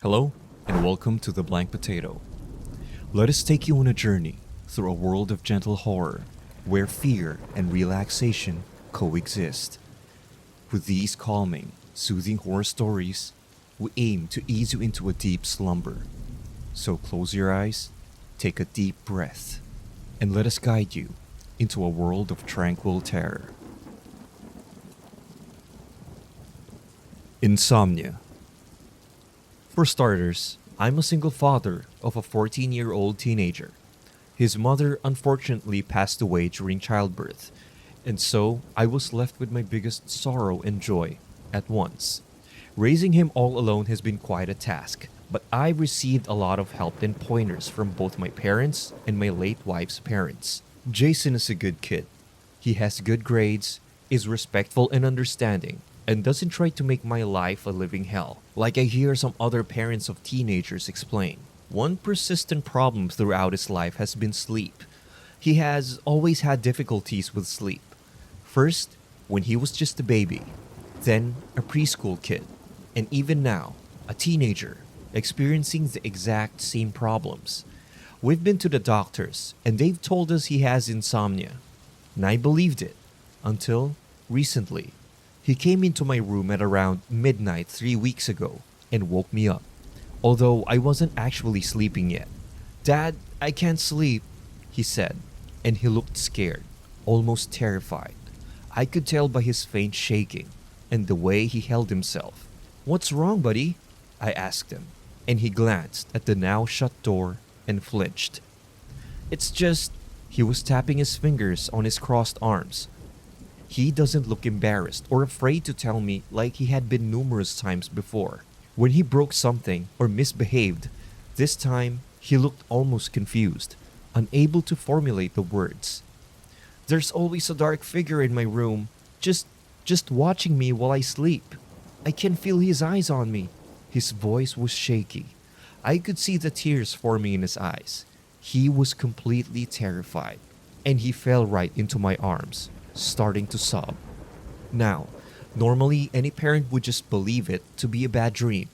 Hello, and welcome to The Blank Potato. Let us take you on a journey through a world of gentle horror where fear and relaxation coexist. With these calming, soothing horror stories, we aim to ease you into a deep slumber. So close your eyes, take a deep breath, and let us guide you into a world of tranquil terror. Insomnia. For starters, I'm a single father of a 14-year-old teenager. His mother unfortunately passed away during childbirth, and so I was left with my biggest sorrow and joy at once. Raising him all alone has been quite a task, but I received a lot of help and pointers from both my parents and my late wife's parents. Jason is a good kid. He has good grades, is respectful and understanding, and doesn't try to make my life a living hell, like I hear some other parents of teenagers explain. One persistent problem throughout his life has been sleep. He has always had difficulties with sleep. First, when he was just a baby, then a preschool kid, and even now, a teenager, experiencing the exact same problems. We've been to the doctors, and they've told us he has insomnia. And I believed it, until recently. He came into my room at around midnight 3 weeks ago and woke me up, although I wasn't actually sleeping yet. "Dad, I can't sleep," he said, and he looked scared, almost terrified. I could tell by his faint shaking and the way he held himself. "What's wrong, buddy?" I asked him, and he glanced at the now shut door and flinched. "It's just," he was tapping his fingers on his crossed arms. He doesn't look embarrassed or afraid to tell me like he had been numerous times before. When he broke something or misbehaved, this time he looked almost confused, unable to formulate the words. "There's always a dark figure in my room, just watching me while I sleep. I can feel his eyes on me." His voice was shaky. I could see the tears forming in his eyes. He was completely terrified, and he fell right into my arms, starting to sob. Now, normally any parent would just believe it to be a bad dream.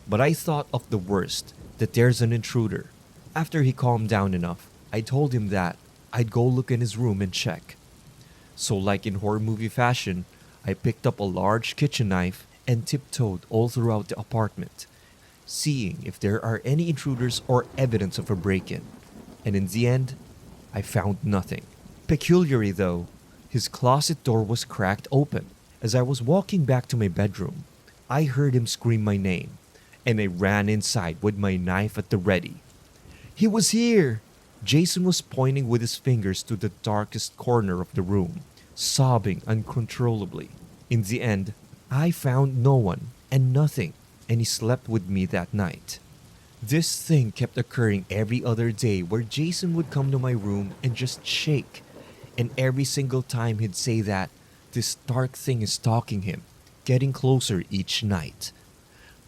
But I thought of the worst, that there's an intruder. After he calmed down enough, I told him that I'd go look in his room and check. So like in horror movie fashion, I picked up a large kitchen knife and tiptoed all throughout the apartment, seeing if there are any intruders or evidence of a break-in. And in the end, I found nothing. Peculiarly though, his closet door was cracked open. As I was walking back to my bedroom, I heard him scream my name, and I ran inside with my knife at the ready. "He was here!" Jason was pointing with his fingers to the darkest corner of the room, sobbing uncontrollably. In the end, I found no one and nothing, and he slept with me that night. This thing kept occurring every other day where Jason would come to my room and just shake. And every single time he'd say that this dark thing is stalking him, getting closer each night.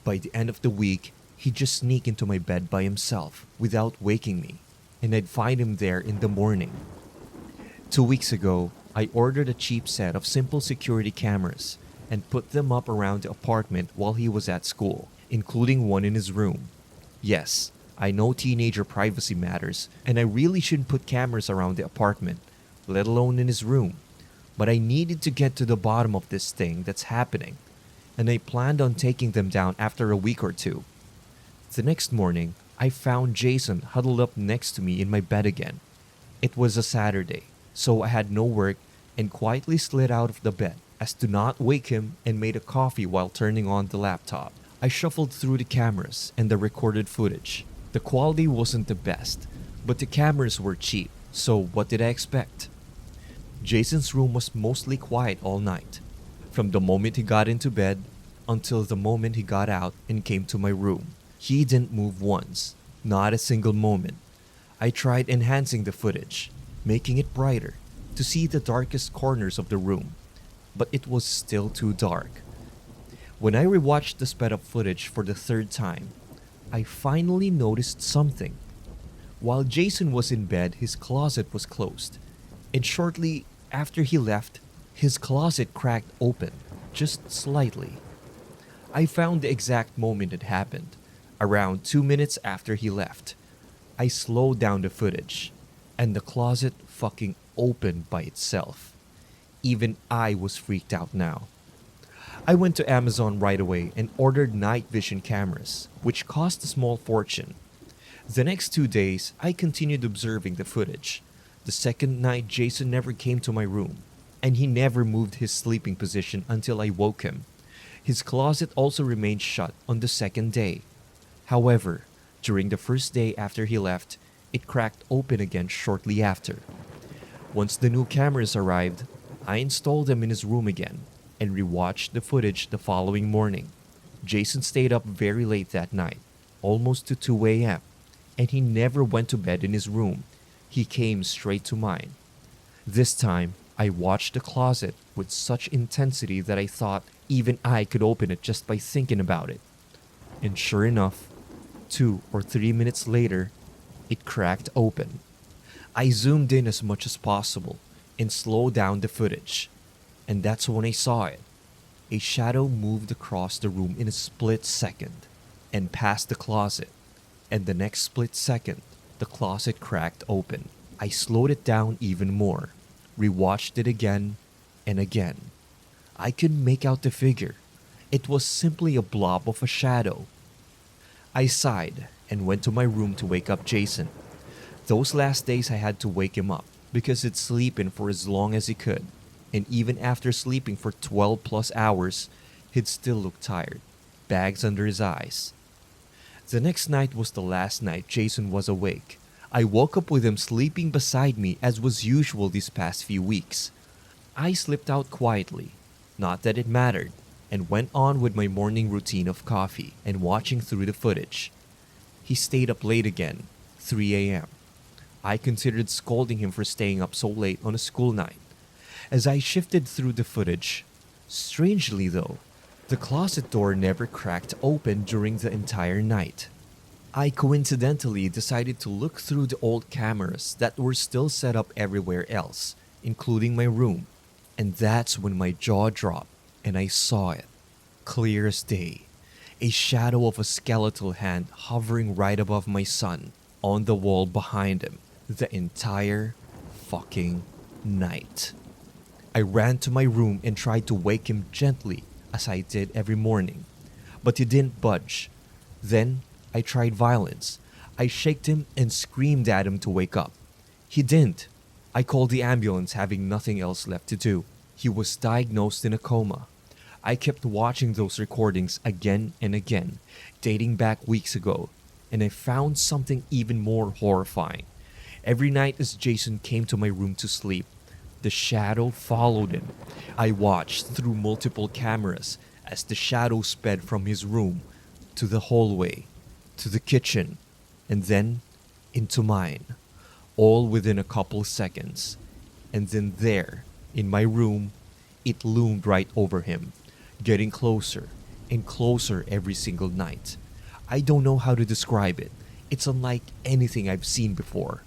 By the end of the week, he'd just sneak into my bed by himself without waking me, and I'd find him there in the morning. 2 weeks ago, I ordered a cheap set of simple security cameras and put them up around the apartment while he was at school, including one in his room. Yes, I know teenager privacy matters, and I really shouldn't put cameras around the apartment, let alone in his room. But I needed to get to the bottom of this thing that's happening, and I planned on taking them down after a week or two. The next morning, I found Jason huddled up next to me in my bed again. It was a Saturday, so I had no work and quietly slid out of the bed as to not wake him and made a coffee while turning on the laptop. I shuffled through the cameras and the recorded footage. The quality wasn't the best, but the cameras were cheap, so what did I expect? Jason's room was mostly quiet all night, from the moment he got into bed until the moment he got out and came to my room. He didn't move once, not a single moment. I tried enhancing the footage, making it brighter, to see the darkest corners of the room, but it was still too dark. When I rewatched the sped up footage for the third time, I finally noticed something. While Jason was in bed, his closet was closed, and shortly after he left, his closet cracked open, just slightly. I found the exact moment it happened. Around 2 minutes after he left, I slowed down the footage, and the closet fucking opened by itself. Even I was freaked out now. I went to Amazon right away and ordered night vision cameras, which cost a small fortune. The next 2 days, I continued observing the footage. The second night, Jason never came to my room, and he never moved his sleeping position until I woke him. His closet also remained shut on the second day. However, during the first day after he left, it cracked open again shortly after. Once the new cameras arrived, I installed them in his room again and rewatched the footage the following morning. Jason stayed up very late that night, almost to 2 a.m., and he never went to bed in his room. He came straight to mine. This time, I watched the closet with such intensity that I thought even I could open it just by thinking about it. And sure enough, 2 or 3 minutes later, it cracked open. I zoomed in as much as possible and slowed down the footage. And that's when I saw it. A shadow moved across the room in a split second and past the closet. And the next split second, the closet cracked open. I slowed it down even more, rewatched it again and again. I could make out the figure. It was simply a blob of a shadow. I sighed and went to my room to wake up Jason. Those last days I had to wake him up because he'd sleep in for as long as he could. And even after sleeping for 12 plus hours, he'd still look tired, bags under his eyes. The next night was the last night Jason was awake. I woke up with him sleeping beside me as was usual these past few weeks. I slipped out quietly, not that it mattered, and went on with my morning routine of coffee and watching through the footage. He stayed up late again, 3 a.m. I considered scolding him for staying up so late on a school night. As I shifted through the footage, strangely though, the closet door never cracked open during the entire night. I coincidentally decided to look through the old cameras that were still set up everywhere else, including my room, and that's when my jaw dropped and I saw it, clear as day, a shadow of a skeletal hand hovering right above my son on the wall behind him the entire fucking night. I ran to my room and tried to wake him gently as I did every morning, but he didn't budge. Then I tried violence. I shaked him and screamed at him to wake up. He didn't. I called the ambulance, having nothing else left to do. He was diagnosed in a coma. I kept watching those recordings again and again, dating back weeks ago, and I found something even more horrifying. Every night as Jason came to my room to sleep, the shadow followed him. I watched through multiple cameras as the shadow sped from his room to the hallway, to the kitchen, and then into mine, all within a couple seconds. And then there, in my room, it loomed right over him, getting closer and closer every single night. I don't know how to describe it. It's unlike anything I've seen before.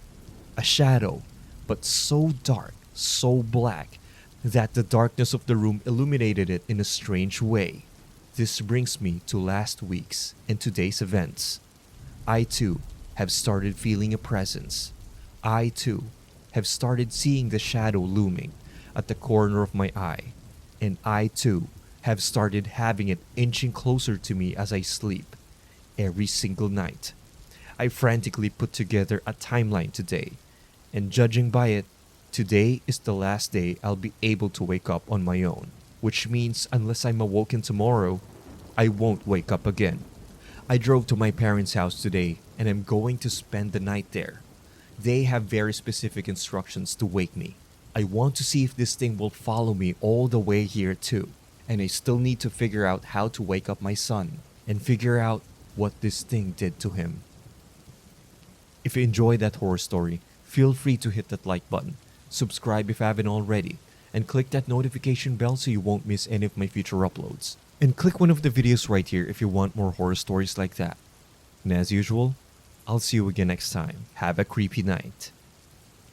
A shadow, but so dark, so black, that the darkness of the room illuminated it in a strange way. This brings me to last week's and today's events. I too have started feeling a presence. I too have started seeing the shadow looming at the corner of my eye. And I too have started having it inching closer to me as I sleep, every single night. I frantically put together a timeline today, and judging by it, today is the last day I'll be able to wake up on my own, which means unless I'm awoken tomorrow, I won't wake up again. I drove to my parents' house today and I'm going to spend the night there. They have very specific instructions to wake me. I want to see if this thing will follow me all the way here too, and I still need to figure out how to wake up my son and figure out what this thing did to him. If you enjoyed that horror story, feel free to hit that like button, subscribe if you haven't already, and click that notification bell so you won't miss any of my future uploads. And click one of the videos right here if you want more horror stories like that. And as usual, I'll see you again next time. Have a creepy night.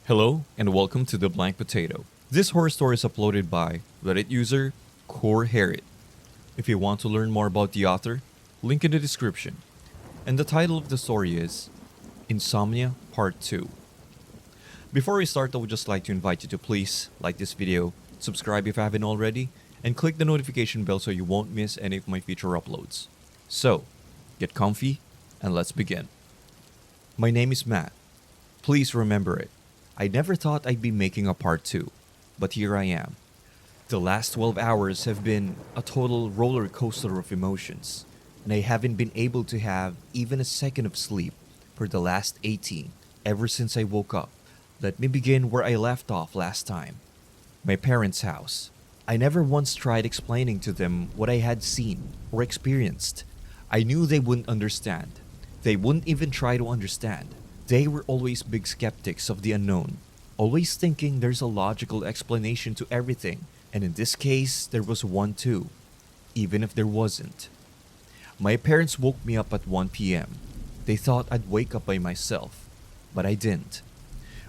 Hello and welcome to The Blank Potato. This horror story is uploaded by Reddit user Core Harriet. If you want to learn more about the author, link in the description. And the title of the story is Insomnia Part 2. Before we start, I would just like to invite you to please like this video, subscribe if you haven't already, and click the notification bell so you won't miss any of my future uploads. So, get comfy and let's begin. My name is Matt. Please remember it. I never thought I'd be making a part 2, but here I am. The last 12 hours have been a total roller coaster of emotions, and I haven't been able to have even a second of sleep for the last 18 ever since I woke up. Let me begin where I left off last time. My parents' house. I never once tried explaining to them what I had seen or experienced. I knew they wouldn't understand. They wouldn't even try to understand. They were always big skeptics of the unknown, always thinking there's a logical explanation to everything, and in this case, there was one too, even if there wasn't. My parents woke me up at 1 p.m. They thought I'd wake up by myself, but I didn't.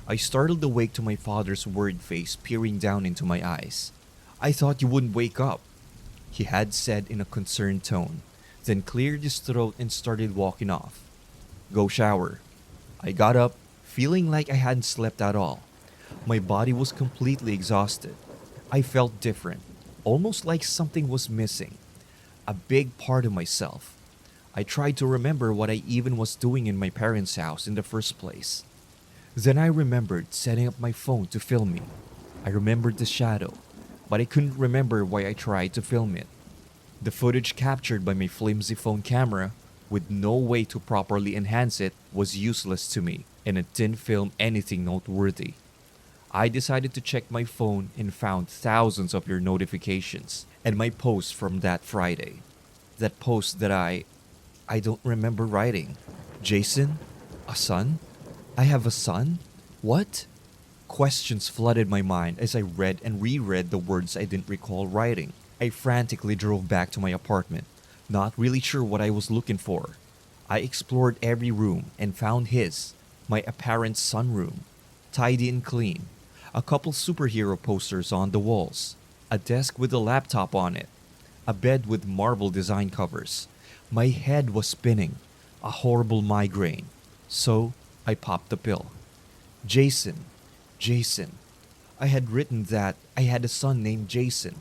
I startled awake to my father's worried face peering down into my eyes. "I thought you wouldn't wake up," he had said in a concerned tone, then cleared his throat and started walking off. "Go shower." I got up, feeling like I hadn't slept at all. My body was completely exhausted. I felt different, almost like something was missing. A big part of myself. I tried to remember what I even was doing in my parents' house in the first place. Then I remembered setting up my phone to film me. I remembered the shadow, but I couldn't remember why I tried to film it. The footage captured by my flimsy phone camera, with no way to properly enhance it, was useless to me, and it didn't film anything noteworthy. I decided to check my phone and found thousands of your notifications and my post from that Friday. That post that I don't remember writing. Jason? A son? I have a son? What? Questions flooded my mind as I read and reread the words I didn't recall writing. I frantically drove back to my apartment, not really sure what I was looking for. I explored every room and found his, my apparent sunroom, tidy and clean. A couple superhero posters on the walls, a desk with a laptop on it, a bed with marble design covers. My head was spinning, a horrible migraine. So I popped the pill. Jason. I had written that I had a son named Jason.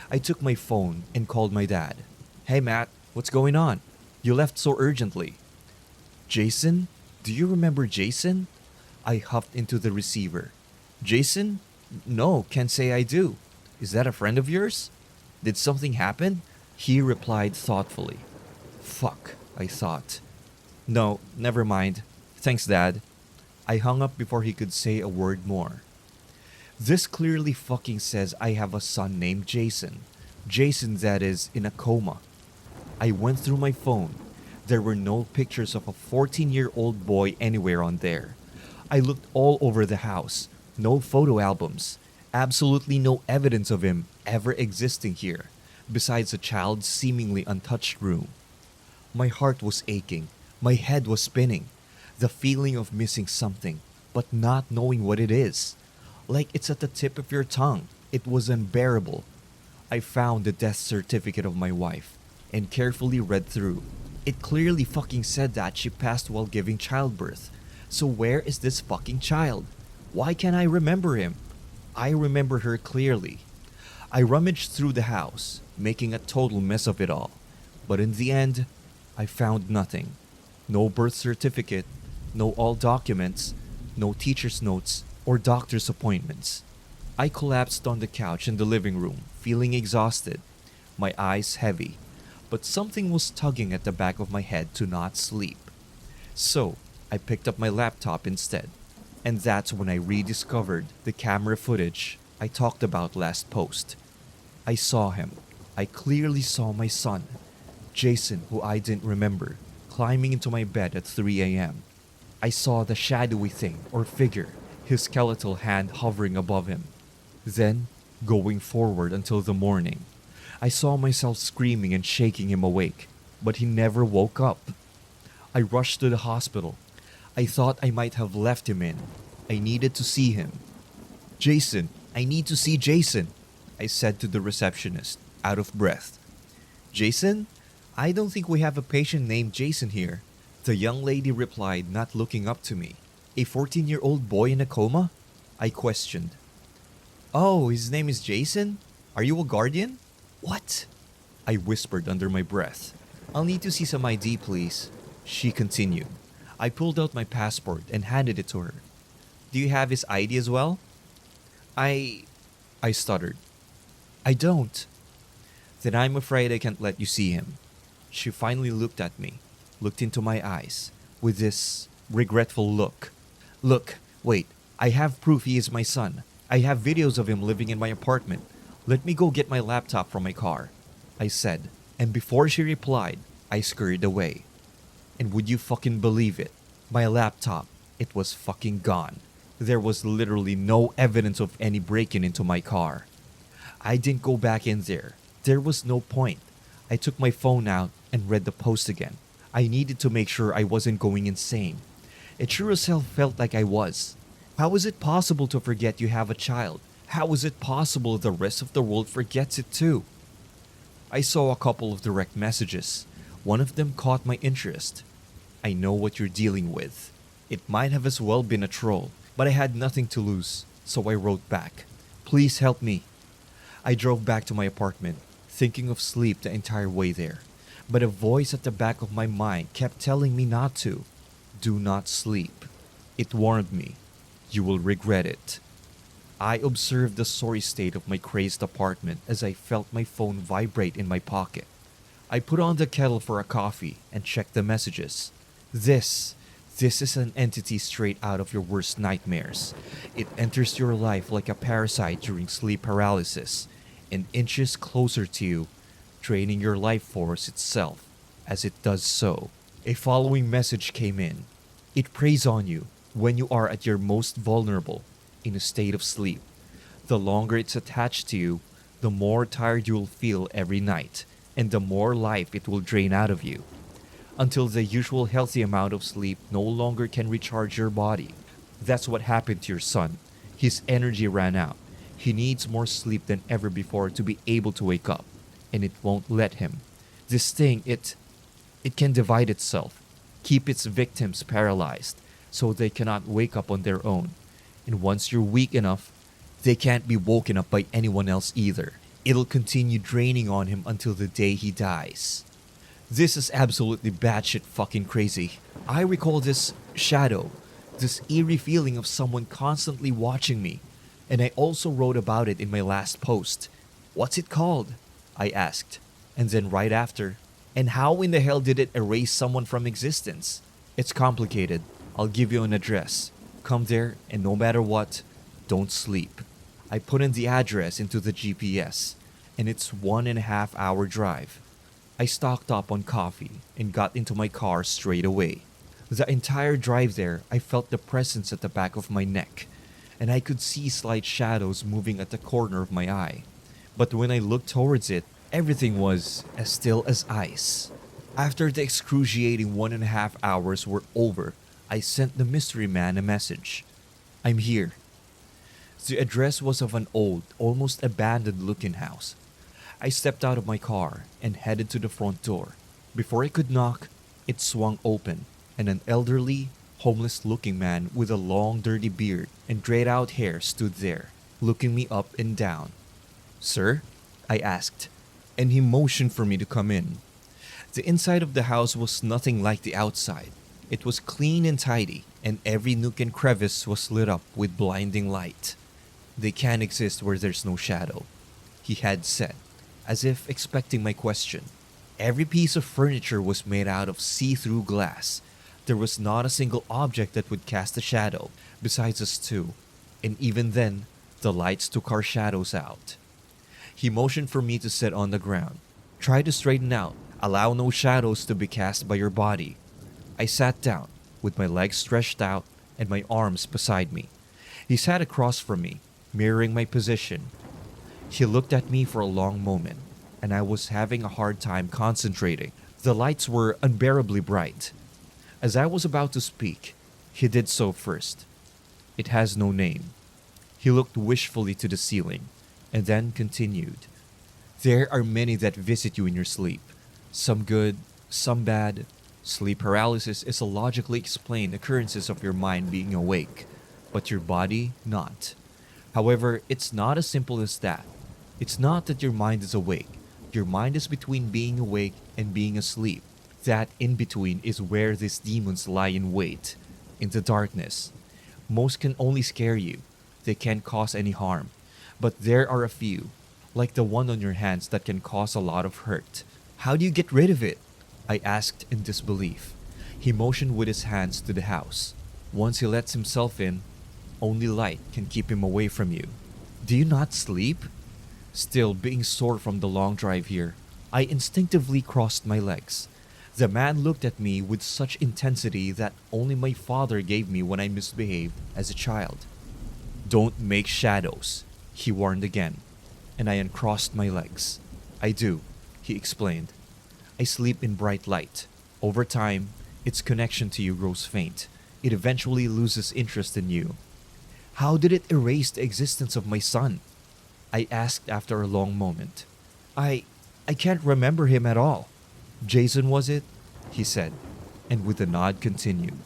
I took my phone and called my dad. "Hey Matt, what's going on? You left so urgently." "Jason? Do you remember Jason?" I huffed into the receiver. "Jason? No, can't say I do. Is that a friend of yours? Did something happen?" He replied thoughtfully. Fuck, I thought. "No, never mind. Thanks, Dad." I hung up before he could say a word more. This clearly fucking says I have a son named Jason. Jason, that is, in a coma. I went through my phone. There were no pictures of a 14-year-old boy anywhere on there. I looked all over the house. No photo albums. Absolutely no evidence of him ever existing here, besides a child's seemingly untouched room. My heart was aching. My head was spinning. The feeling of missing something, but not knowing what it is. Like it's at the tip of your tongue. It was unbearable. I found the death certificate of my wife and carefully read through. It clearly fucking said that she passed while giving childbirth. So where is this fucking child? Why can't I remember him? I remember her clearly. I rummaged through the house, making a total mess of it all. But in the end, I found nothing. No birth certificate, no all documents, no teacher's notes or doctor's appointments. I collapsed on the couch in the living room, feeling exhausted, my eyes heavy, but something was tugging at the back of my head to not sleep. So, I picked up my laptop instead, and that's when I rediscovered the camera footage I talked about last post. I saw him. I clearly saw my son, Jason, who I didn't remember, climbing into my bed at 3 a.m. I saw the shadowy thing or figure, his skeletal hand hovering above him. Then, going forward until the morning, I saw myself screaming and shaking him awake, but he never woke up. I rushed to the hospital. I thought I might have left him in. I needed to see him. "Jason, I need to see Jason," I said to the receptionist, out of breath. "Jason? I don't think we have a patient named Jason here. The young lady replied, not looking up to me. A 14-year-old boy in a coma? I questioned. Oh, his name is Jason? Are you a guardian? What? I whispered under my breath. I'll need to see some ID, please. She continued. I pulled out my passport and handed it to her. Do you have his ID as well? I stuttered. I don't. Then I'm afraid I can't let you see him. She finally looked at me, looked into my eyes, with this regretful look. Look, wait, I have proof he is my son. I have videos of him living in my apartment. Let me go get my laptop from my car, I said, and before she replied, I scurried away. And would you fucking believe it? My laptop, it was fucking gone. There was literally no evidence of any break-in into my car. I didn't go back in there. There was no point. I took my phone out and read the post again. I needed to make sure I wasn't going insane. It sure as hell felt like I was. How is it possible to forget you have a child? How is it possible the rest of the world forgets it too? I saw a couple of direct messages. One of them caught my interest. I know what you're dealing with. It might have as well been a troll, but I had nothing to lose, so I wrote back. Please help me. I drove back to my apartment, thinking of sleep the entire way there. But a voice at the back of my mind kept telling me not to. Do not sleep. It warned me. You will regret it. I observed the sorry state of my crazed apartment as I felt my phone vibrate in my pocket. I put on the kettle for a coffee and checked the messages. This is an entity straight out of your worst nightmares. It enters your life like a parasite during sleep paralysis and inches closer to you, draining your life force itself as it does so. A following message came in. It preys on you when you are at your most vulnerable, in a state of sleep. The longer it's attached to you, the more tired you'll feel every night, and the more life it will drain out of you, until the usual healthy amount of sleep no longer can recharge your body. That's what happened to your son. His energy ran out. He needs more sleep than ever before to be able to wake up, and it won't let him. This thing, it can divide itself, keep its victims paralyzed, so they cannot wake up on their own. And once you're weak enough, they can't be woken up by anyone else either. It'll continue draining on him until the day he dies. This is absolutely batshit fucking crazy. I recall this shadow, this eerie feeling of someone constantly watching me, and I also wrote about it in my last post. What's it called? I asked, and then right after, and how in the hell did it erase someone from existence? It's complicated. I'll give you an address. Come there, and no matter what, don't sleep. I put in the address into the GPS, and it's 1.5 hour drive. I stocked up on coffee and got into my car straight away. The entire drive there, I felt the presence at the back of my neck, and I could see slight shadows moving at the corner of my eye. But when I looked towards it, everything was as still as ice. After the excruciating 1.5 hours were over, I sent the mystery man a message. I'm here. The address was of an old, almost abandoned looking house. I stepped out of my car and headed to the front door. Before I could knock, it swung open, and an elderly, homeless looking man with a long dirty beard and grayed out hair stood there, looking me up and down. Sir? I asked, and he motioned for me to come in. The inside of the house was nothing like the outside. It was clean and tidy, and every nook and crevice was lit up with blinding light. They can't exist where there's no shadow, he had said, as if expecting my question. Every piece of furniture was made out of see-through glass. There was not a single object that would cast a shadow, besides us two, and even then, the lights took our shadows out. He motioned for me to sit on the ground. Try to straighten out. Allow no shadows to be cast by your body. I sat down, with my legs stretched out and my arms beside me. He sat across from me, mirroring my position. He looked at me for a long moment, and I was having a hard time concentrating. The lights were unbearably bright. As I was about to speak, he did so first. It has no name. He looked wishfully to the ceiling, and then continued. There are many that visit you in your sleep. Some good, some bad. Sleep paralysis is a logically explained occurrences of your mind being awake, but your body not. However, it's not as simple as that. It's not that your mind is awake. Your mind is between being awake and being asleep. That in between is where these demons lie in wait, in the darkness. Most can only scare you. They can't cause any harm. But there are a few, like the one on your hands, that can cause a lot of hurt. How do you get rid of it? I asked in disbelief. He motioned with his hands to the house. Once he lets himself in, only light can keep him away from you. Do you not sleep? Still being sore from the long drive here, I instinctively crossed my legs. The man looked at me with such intensity that only my father gave me when I misbehaved as a child. Don't make shadows, he warned again, and I uncrossed my legs. I do, he explained. I sleep in bright light. Over time, its connection to you grows faint. It eventually loses interest in you. How did it erase the existence of my son? I asked after a long moment. I can't remember him at all. Jason, was it? He said, and with a nod continued.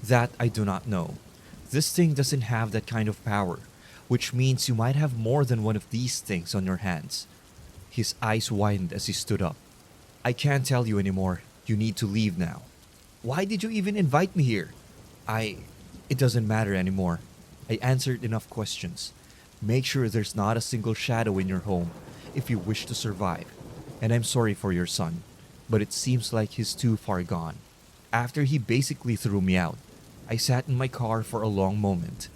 That I do not know. This thing doesn't have that kind of power, which means you might have more than one of these things on your hands. His eyes widened as he stood up. I can't tell you anymore. You need to leave now. Why did you even invite me here? It doesn't matter anymore. I answered enough questions. Make sure there's not a single shadow in your home if you wish to survive. And I'm sorry for your son, but it seems like he's too far gone. After he basically threw me out, I sat in my car for a long moment.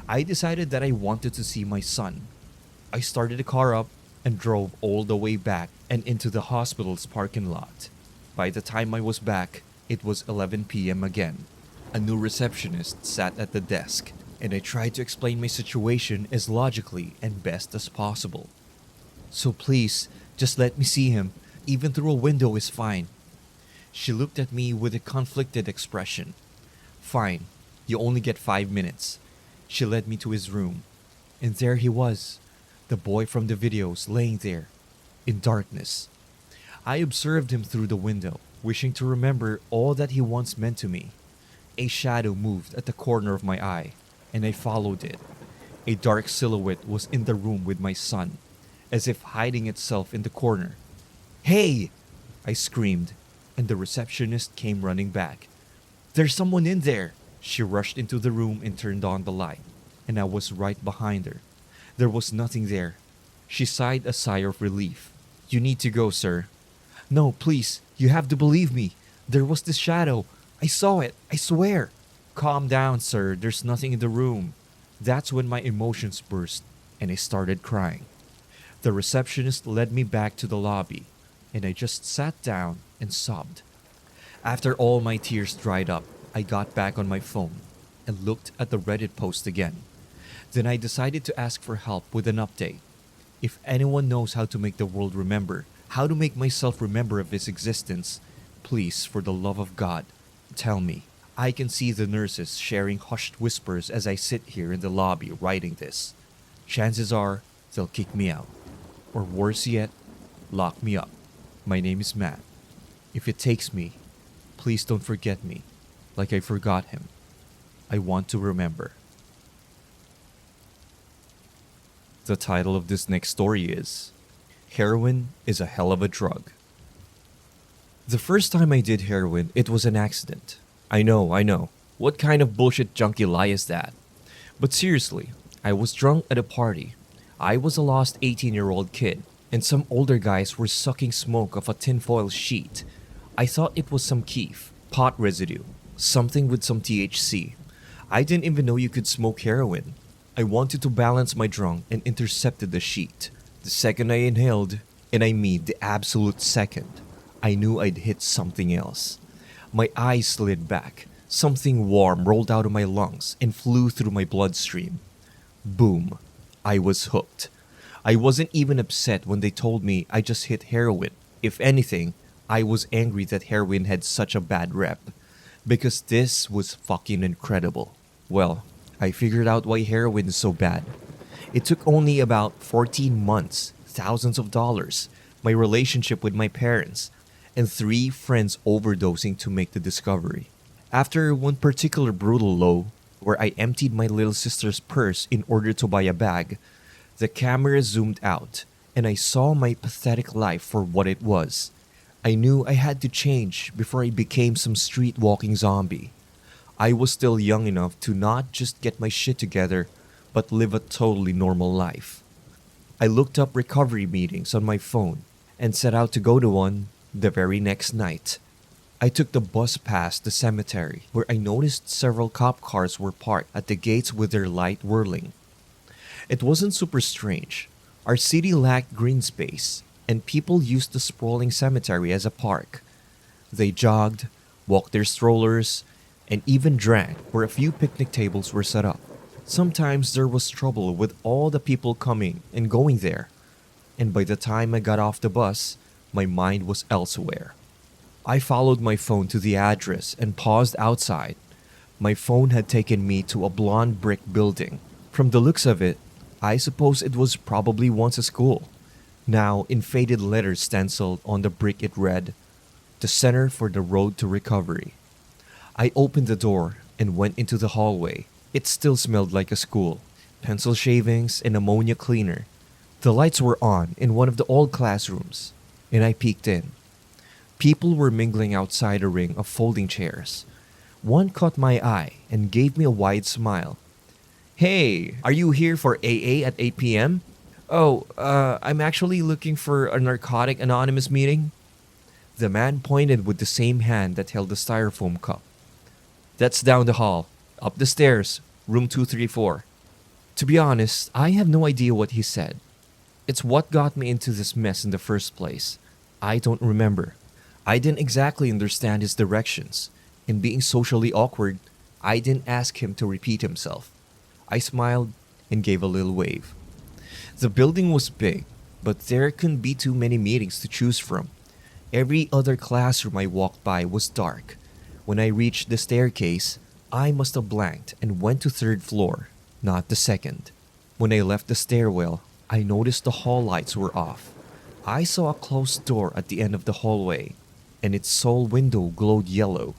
I decided that I wanted to see my son. I started the car up and drove all the way back and into the hospital's parking lot. By the time I was back, it was 11 p.m. again. A new receptionist sat at the desk, and I tried to explain my situation as logically and best as possible. So please, just let me see him. Even through a window is fine. She looked at me with a conflicted expression. Fine, you only get 5 minutes. She led me to his room. And there he was, the boy from the videos, laying there, in darkness. I observed him through the window, wishing to remember all that he once meant to me. A shadow moved at the corner of my eye, and I followed it. A dark silhouette was in the room with my son, as if hiding itself in the corner. Hey! I screamed, and the receptionist came running back. There's someone in there! She rushed into the room and turned on the light, and I was right behind her. There was nothing there. She sighed a sigh of relief. You need to go, sir. No, please, you have to believe me. There was this shadow. I saw it, I swear. Calm down, sir. There's nothing in the room. That's when my emotions burst, and I started crying. The receptionist led me back to the lobby, and I just sat down and sobbed. After all my tears dried up, I got back on my phone and looked at the Reddit post again. Then I decided to ask for help with an update. If anyone knows how to make the world remember, how to make myself remember of his existence, please, for the love of God, tell me. I can see the nurses sharing hushed whispers as I sit here in the lobby writing this. Chances are, they'll kick me out. Or worse yet, lock me up. My name is Matt. If it takes me, please don't forget me, like I forgot him. I want to remember. The title of this next story is Heroin is a Hell of a Drug. The first time I did heroin, it was an accident. I know. What kind of bullshit junkie lie is that? But seriously, I was drunk at a party. I was a lost 18-year-old kid, and some older guys were sucking smoke off a tinfoil sheet. I thought it was some keef, pot residue, something with some THC. I didn't even know you could smoke heroin. I wanted to balance my drunk and intercepted the sheet. The second I inhaled, and I mean the absolute second, I knew I'd hit something else. My eyes slid back. Something warm rolled out of my lungs and flew through my bloodstream. Boom. I was hooked. I wasn't even upset when they told me I just hit heroin. If anything, I was angry that heroin had such a bad rep. Because this was fucking incredible. Well, I figured out why heroin is so bad. It took only about 14 months, thousands of dollars, my relationship with my parents, and 3 friends overdosing to make the discovery. After one particular brutal low, where I emptied my little sister's purse in order to buy a bag, the camera zoomed out, and I saw my pathetic life for what it was. I knew I had to change before I became some street walking zombie. I was still young enough to not just get my shit together, but live a totally normal life. I looked up recovery meetings on my phone and set out to go to one the very next night. I took the bus past the cemetery, where I noticed several cop cars were parked at the gates with their light whirling. It wasn't super strange. Our city lacked green space, and people used the sprawling cemetery as a park. They jogged, walked their strollers, and even drank where a few picnic tables were set up. Sometimes there was trouble with all the people coming and going there, and by the time I got off the bus, my mind was elsewhere. I followed my phone to the address and paused outside. My phone had taken me to a blonde brick building. From the looks of it, I suppose it was probably once a school. Now, in faded letters stenciled on the brick, it read, "The Center for the Road to Recovery." I opened the door and went into the hallway. It still smelled like a school. Pencil shavings and ammonia cleaner. The lights were on in one of the old classrooms, and I peeked in. People were mingling outside a ring of folding chairs. One caught my eye and gave me a wide smile. "Hey, are you here for AA at 8 p.m.? Oh, I'm actually looking for a Narcotic Anonymous meeting." The man pointed with the same hand that held the styrofoam cup. "That's down the hall, up the stairs, room 234. To be honest, I have no idea what he said. It's what got me into this mess in the first place. I don't remember. I didn't exactly understand his directions, and being socially awkward, I didn't ask him to repeat himself. I smiled and gave a little wave. The building was big, but there couldn't be too many meetings to choose from. Every other classroom I walked by was dark. When I reached the staircase, I must have blanked and went to 3rd floor, not the 2nd. When I left the stairwell, I noticed the hall lights were off. I saw a closed door at the end of the hallway, and its sole window glowed yellow.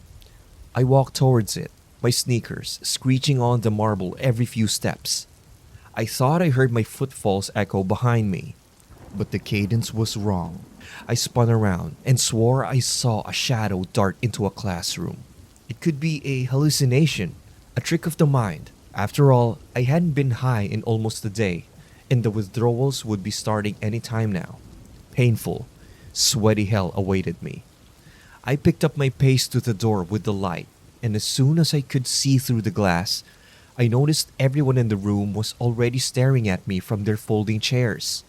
I walked towards it, my sneakers screeching on the marble every few steps. I thought I heard my footfalls echo behind me, but the cadence was wrong. I spun around and swore I saw a shadow dart into a classroom. It could be a hallucination, a trick of the mind. After all, I hadn't been high in almost a day, and the withdrawals would be starting any time now. Painful, sweaty hell awaited me. I picked up my pace to the door with the light, and as soon as I could see through the glass, I noticed everyone in the room was already staring at me from their folding chairs.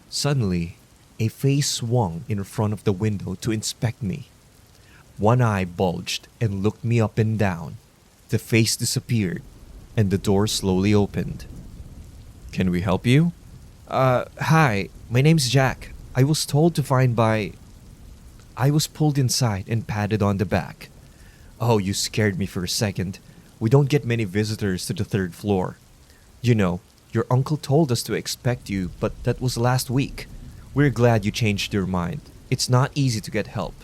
Suddenly, a face swung in front of the window to inspect me. One eye bulged and looked me up and down. The face disappeared, and the door slowly opened. "Can we help you?" Hi, my name's Jack. I was told to find by..." I was pulled inside and patted on the back. "Oh, you scared me for a second. We don't get many visitors to the 3rd floor. You know, your uncle told us to expect you, but that was last week. We're glad you changed your mind. It's not easy to get help.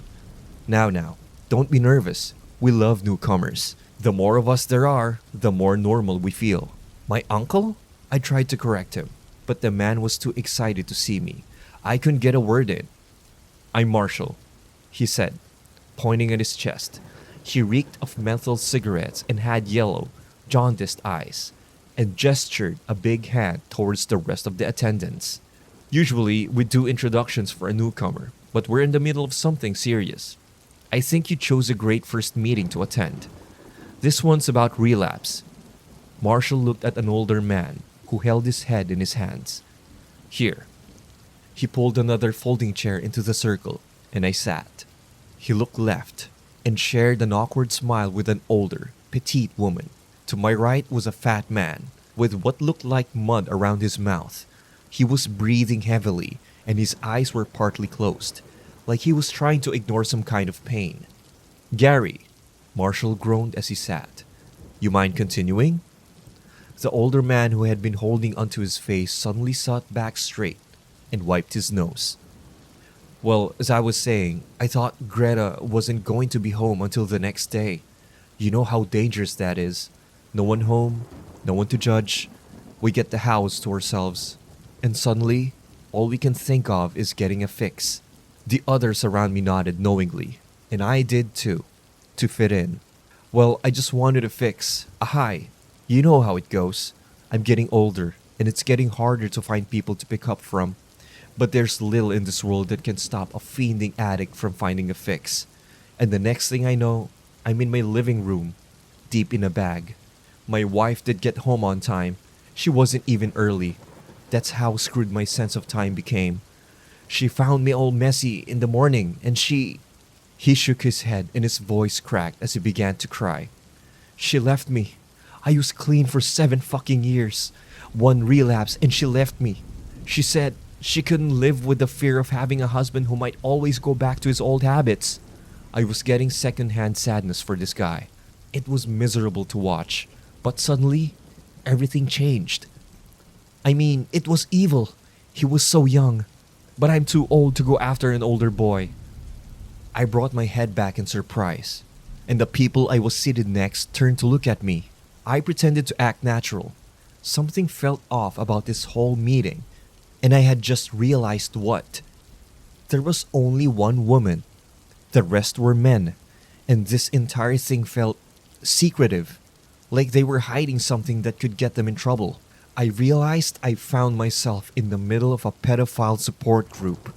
Now, don't be nervous. We love newcomers. The more of us there are, the more normal we feel." "My uncle?" I tried to correct him, but the man was too excited to see me. I couldn't get a word in. "I'm Marshall," he said, pointing at his chest. He reeked of menthol cigarettes and had yellow, jaundiced eyes, and gestured a big hand towards the rest of the attendants. "Usually, we do introductions for a newcomer, but we're in the middle of something serious. I think you chose a great first meeting to attend. This one's about relapse." Marshall looked at an older man who held his head in his hands. "Here." He pulled another folding chair into the circle, and I sat. He looked left and shared an awkward smile with an older, petite woman. To my right was a fat man with what looked like mud around his mouth. He was breathing heavily, and his eyes were partly closed, like he was trying to ignore some kind of pain. "Gary," Marshall groaned as he sat. "You mind continuing?" The older man who had been holding onto his face suddenly sat back straight and wiped his nose. Well, as I was saying, I thought Greta wasn't going to be home until the next day. You know how dangerous that is. No one home, no one to judge. We get the house to ourselves. And suddenly, all we can think of is getting a fix. The others around me nodded knowingly, and I did too, to fit in. Well, I just wanted a fix, a high. You know how it goes. I'm getting older, and it's getting harder to find people to pick up from. But there's little in this world that can stop a fiending addict from finding a fix. And the next thing I know, I'm in my living room, deep in a bag. My wife did get home on time. She wasn't even early. That's how screwed my sense of time became. She found me all messy in the morning, and she... He shook his head and his voice cracked as he began to cry. She left me. I was clean for 7 fucking years. One relapse and she left me. She said she couldn't live with the fear of having a husband who might always go back to his old habits. I was getting secondhand sadness for this guy. It was miserable to watch, but suddenly, everything changed. I mean, it was evil. He was so young, but I'm too old to go after an older boy. I brought my head back in surprise, and the people I was seated next turned to look at me. I pretended to act natural. Something felt off about this whole meeting, and I had just realized what. There was only one woman. The rest were men, and this entire thing felt secretive, like they were hiding something that could get them in trouble. I realized I found myself in the middle of a pedophile support group.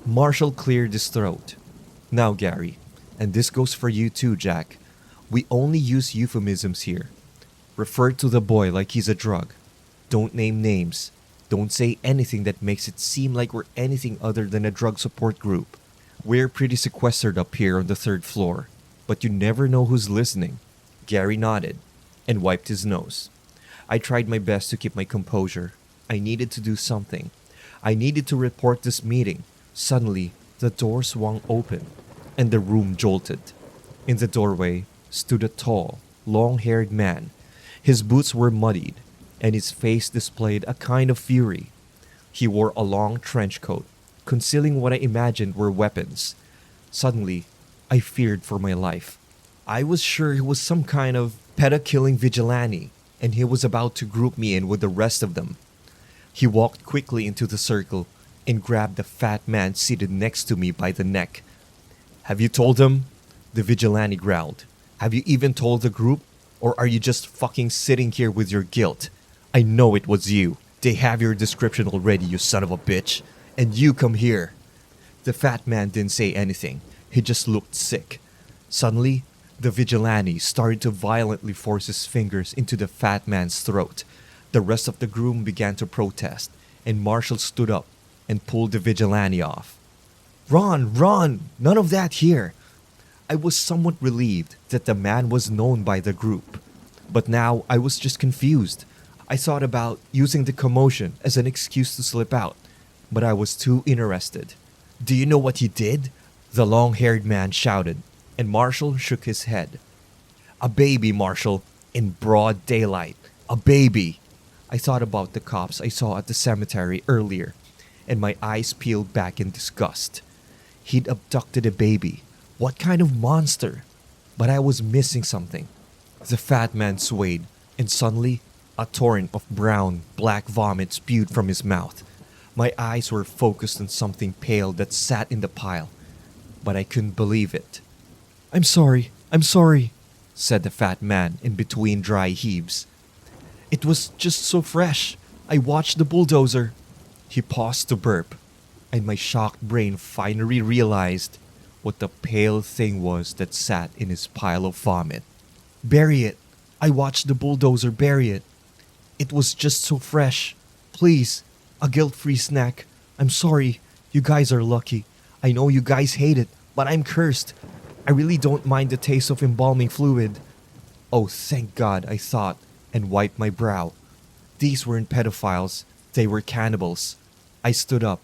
Marshall cleared his throat. Now, Gary, and this goes for you too, Jack. We only use euphemisms here. Refer to the boy like he's a drug. Don't name names. Don't say anything that makes it seem like we're anything other than a drug support group. We're pretty sequestered up here on the 3rd floor, but you never know who's listening. Gary nodded and wiped his nose. I tried my best to keep my composure. I needed to do something. I needed to report this meeting. Suddenly, the door swung open, and the room jolted. In the doorway stood a tall, long-haired man. His boots were muddied, and his face displayed a kind of fury. He wore a long trench coat, concealing what I imagined were weapons. Suddenly, I feared for my life. I was sure he was some kind of pedo-killing vigilante, and he was about to group me in with the rest of them. He walked quickly into the circle and grabbed the fat man seated next to me by the neck. "Have you told them?" The vigilante growled. "Have you even told the group? Or are you just fucking sitting here with your guilt? I know it was you. They have your description already, you son of a bitch. And you come here." The fat man didn't say anything. He just looked sick. Suddenly, the vigilante started to violently force his fingers into the fat man's throat. The rest of the group began to protest, and Marshall stood up and pulled the vigilante off. "Run, run! None of that here!" I was somewhat relieved that the man was known by the group. But now I was just confused. I thought about using the commotion as an excuse to slip out, but I was too interested. "Do you know what he did?" the long-haired man shouted, and Marshall shook his head. "A baby, Marshall, in broad daylight. A baby!" I thought about the cops I saw at the cemetery earlier, and my eyes peeled back in disgust. He'd abducted a baby. What kind of monster? But I was missing something. The fat man swayed, and suddenly, a torrent of brown, black vomit spewed from his mouth. My eyes were focused on something pale that sat in the pile, but I couldn't believe it. I'm sorry," said the fat man in between dry heaves. "It was just so fresh. I watched the bulldozer." He paused to burp, and my shocked brain finally realized what the pale thing was that sat in his pile of vomit. "Bury it. I watched the bulldozer bury it. It was just so fresh. Please, a guilt-free snack. I'm sorry. You guys are lucky. I know you guys hate it, but I'm cursed. I really don't mind the taste of embalming fluid." Oh, thank God, I thought, and wiped my brow. These weren't pedophiles. They were cannibals. I stood up,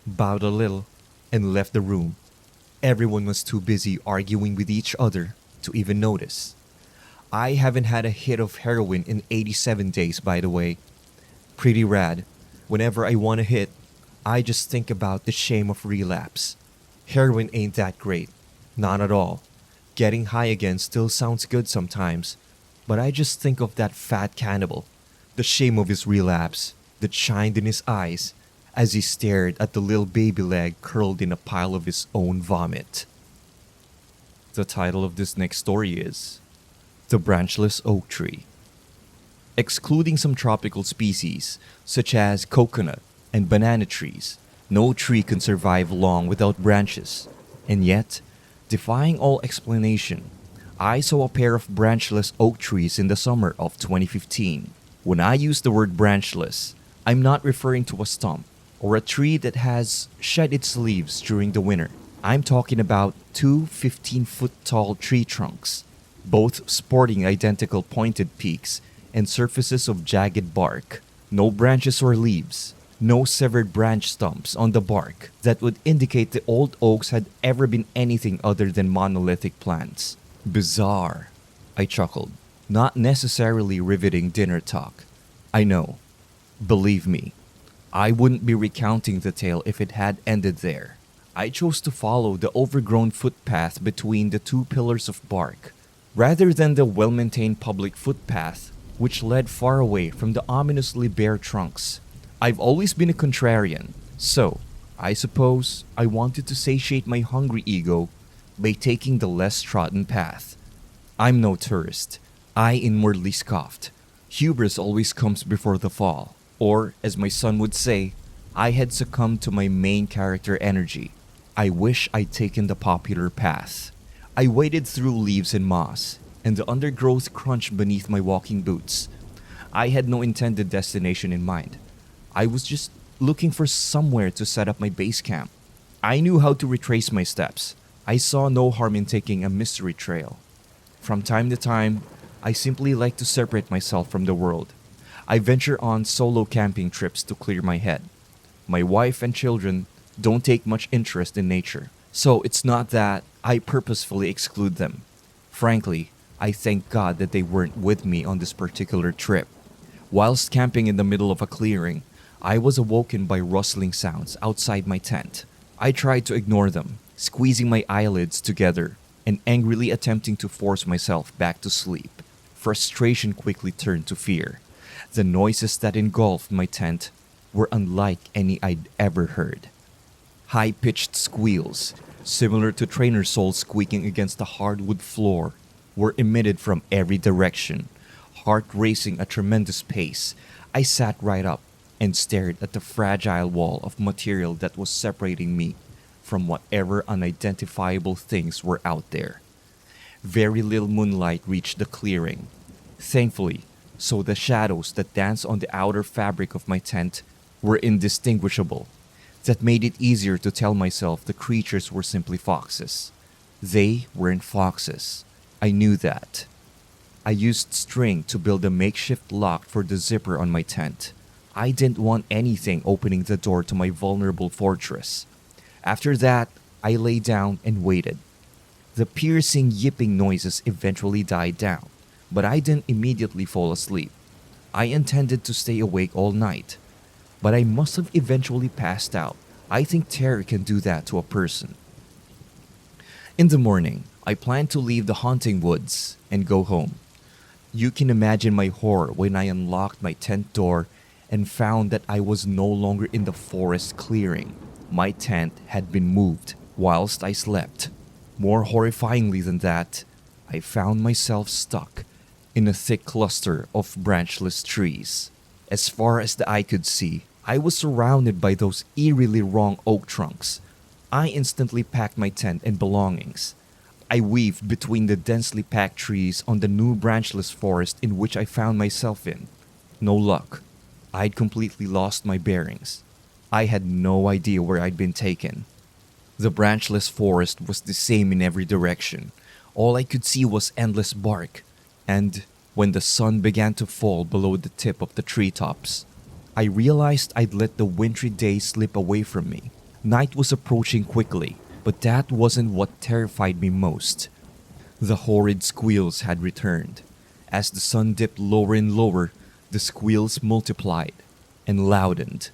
bowed a little, and left the room. Everyone was too busy arguing with each other to even notice. I haven't had a hit of heroin in 87 days, by the way. Pretty rad. Whenever I want a hit, I just think about the shame of relapse. Heroin ain't that great. Not at all. Getting high again still sounds good sometimes. But I just think of that fat cannibal. The shame of his relapse that shined in his eyes as he stared at the little baby leg curled in a pile of his own vomit. The title of this next story is The Branchless Oak Tree. Excluding some tropical species, such as coconut and banana trees, no tree can survive long without branches. And yet, defying all explanation, I saw a pair of branchless oak trees in the summer of 2015. When I use the word branchless, I'm not referring to a stump or a tree that has shed its leaves during the winter. I'm talking about two 15-foot tall tree trunks, both sporting identical pointed peaks and surfaces of jagged bark. No branches or leaves, no severed branch stumps on the bark that would indicate the old oaks had ever been anything other than monolithic plants. Bizarre, I chuckled, not necessarily riveting dinner talk. I know. Believe me, I wouldn't be recounting the tale if it had ended there. I chose to follow the overgrown footpath between the two pillars of bark, rather than the well-maintained public footpath which led far away from the ominously bare trunks. I've always been a contrarian, so I suppose I wanted to satiate my hungry ego by taking the less trodden path. I'm no tourist, I inwardly scoffed. Hubris always comes before the fall. Or, as my son would say, I had succumbed to my main character energy. I wish I'd taken the popular path. I waded through leaves and moss, and the undergrowth crunched beneath my walking boots. I had no intended destination in mind. I was just looking for somewhere to set up my base camp. I knew how to retrace my steps. I saw no harm in taking a mystery trail. From time to time, I simply like to separate myself from the world. I venture on solo camping trips to clear my head. My wife and children don't take much interest in nature, so it's not that I purposefully exclude them. Frankly, I thank God that they weren't with me on this particular trip. Whilst camping in the middle of a clearing, I was awoken by rustling sounds outside my tent. I tried to ignore them, squeezing my eyelids together and angrily attempting to force myself back to sleep. Frustration quickly turned to fear. The noises that engulfed my tent were unlike any I'd ever heard. High-pitched squeals, similar to trainer soles squeaking against the hardwood floor, were emitted from every direction. Heart racing at tremendous pace, I sat right up and stared at the fragile wall of material that was separating me from whatever unidentifiable things were out there. Very little moonlight reached the clearing. Thankfully, so the shadows that danced on the outer fabric of my tent were indistinguishable. That made it easier to tell myself the creatures were simply foxes. They weren't foxes. I knew that. I used string to build a makeshift lock for the zipper on my tent. I didn't want anything opening the door to my vulnerable fortress. After that, I lay down and waited. The piercing yipping noises eventually died down, but I didn't immediately fall asleep. I intended to stay awake all night, but I must have eventually passed out. I think terror can do that to a person. In the morning, I planned to leave the haunting woods and go home. You can imagine my horror when I unlocked my tent door and found that I was no longer in the forest clearing. My tent had been moved whilst I slept. More horrifyingly than that, I found myself stuck in a thick cluster of branchless trees. As far as the eye could see, I was surrounded by those eerily wrong oak trunks. I instantly packed my tent and belongings. I weaved between the densely packed trees on the new branchless forest in which I found myself in. No luck. I'd completely lost my bearings. I had no idea where I'd been taken. The branchless forest was the same in every direction. All I could see was endless bark. And when the sun began to fall below the tip of the treetops, I realized I'd let the wintry day slip away from me. Night was approaching quickly, but that wasn't what terrified me most. The horrid squeals had returned. As the sun dipped lower and lower, the squeals multiplied and loudened.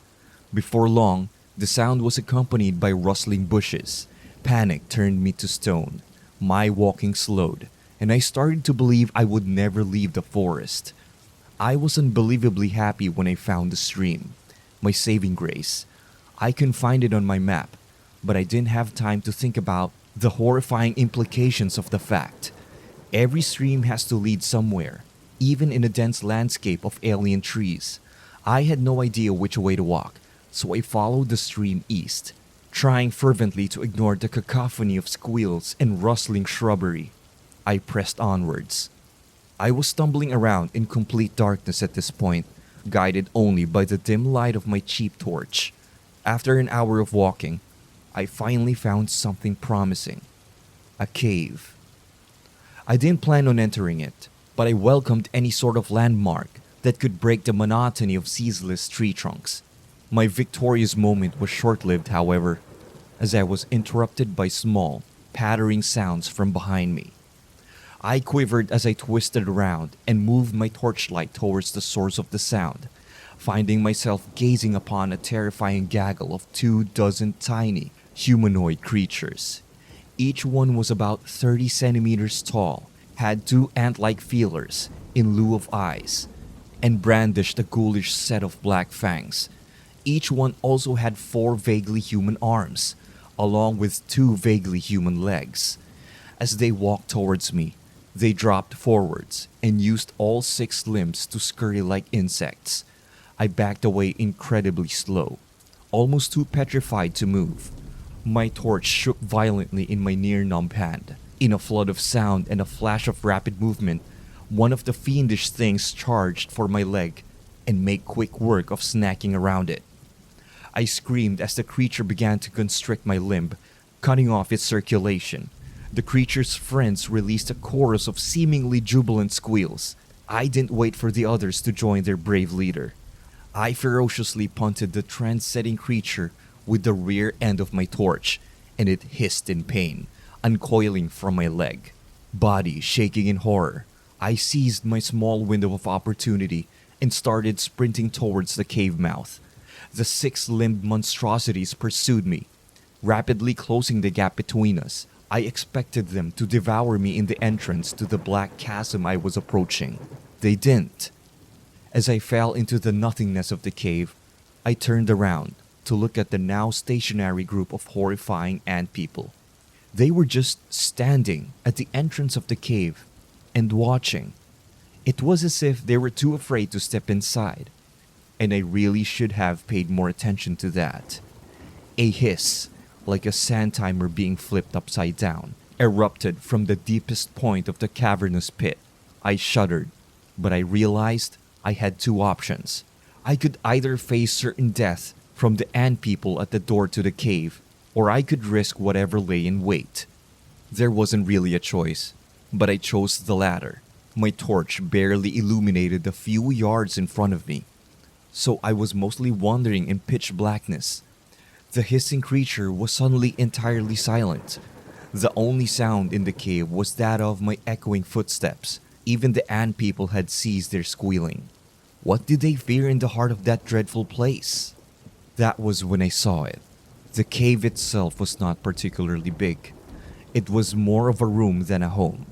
Before long, The sound was accompanied by rustling bushes. Panic turned me to stone. My walking slowed, and I started to believe I would never leave the forest. I was unbelievably happy when I found the stream, my saving grace. I couldn't find it on my map, but I didn't have time to think about the horrifying implications of the fact. Every stream has to lead somewhere, even in a dense landscape of alien trees. I had no idea which way to walk, so I followed the stream east, trying fervently to ignore the cacophony of squeals and rustling shrubbery. I pressed onwards. I was stumbling around in complete darkness at this point, guided only by the dim light of my cheap torch. After an hour of walking, I finally found something promising. A cave. I didn't plan on entering it, but I welcomed any sort of landmark that could break the monotony of ceaseless tree trunks. My victorious moment was short-lived, however, as I was interrupted by small, pattering sounds from behind me. I quivered as I twisted around and moved my torchlight towards the source of the sound, finding myself gazing upon a terrifying gaggle of 24 tiny, humanoid creatures. Each one was about 30 centimeters tall, had two ant-like feelers in lieu of eyes, and brandished a ghoulish set of black fangs. Each one also had 4 vaguely human arms, along with 2 vaguely human legs. As they walked towards me, they dropped forwards and used all 6 limbs to scurry like insects. I backed away incredibly slow, almost too petrified to move. My torch shook violently in my near-numb hand. In a flood of sound and a flash of rapid movement, one of the fiendish things charged for my leg and made quick work of snacking around it. I screamed as the creature began to constrict my limb, cutting off its circulation. The creature's friends released a chorus of seemingly jubilant squeals. I didn't wait for the others to join their brave leader. I ferociously punted the trend-setting creature with the rear end of my torch, and it hissed in pain, uncoiling from my leg. Body shaking in horror, I seized my small window of opportunity and started sprinting towards the cave mouth. The 6-limbed monstrosities pursued me, rapidly closing the gap between us. I expected them to devour me in the entrance to the black chasm I was approaching. They didn't. As I fell into the nothingness of the cave, I turned around to look at the now stationary group of horrifying ant people. They were just standing at the entrance of the cave and watching. It was as if they were too afraid to step inside, and I really should have paid more attention to that. A hiss, like a sand timer being flipped upside down, erupted from the deepest point of the cavernous pit. I shuddered, but I realized I had 2 options. I could either face certain death from the ant people at the door to the cave, or I could risk whatever lay in wait. There wasn't really a choice, but I chose the latter. My torch barely illuminated the few yards in front of me, so I was mostly wandering in pitch blackness. The hissing creature was suddenly entirely silent. The only sound in the cave was that of my echoing footsteps. Even the ant people had ceased their squealing. What did they fear in the heart of that dreadful place? That was when I saw it. The cave itself was not particularly big. It was more of a room than a home.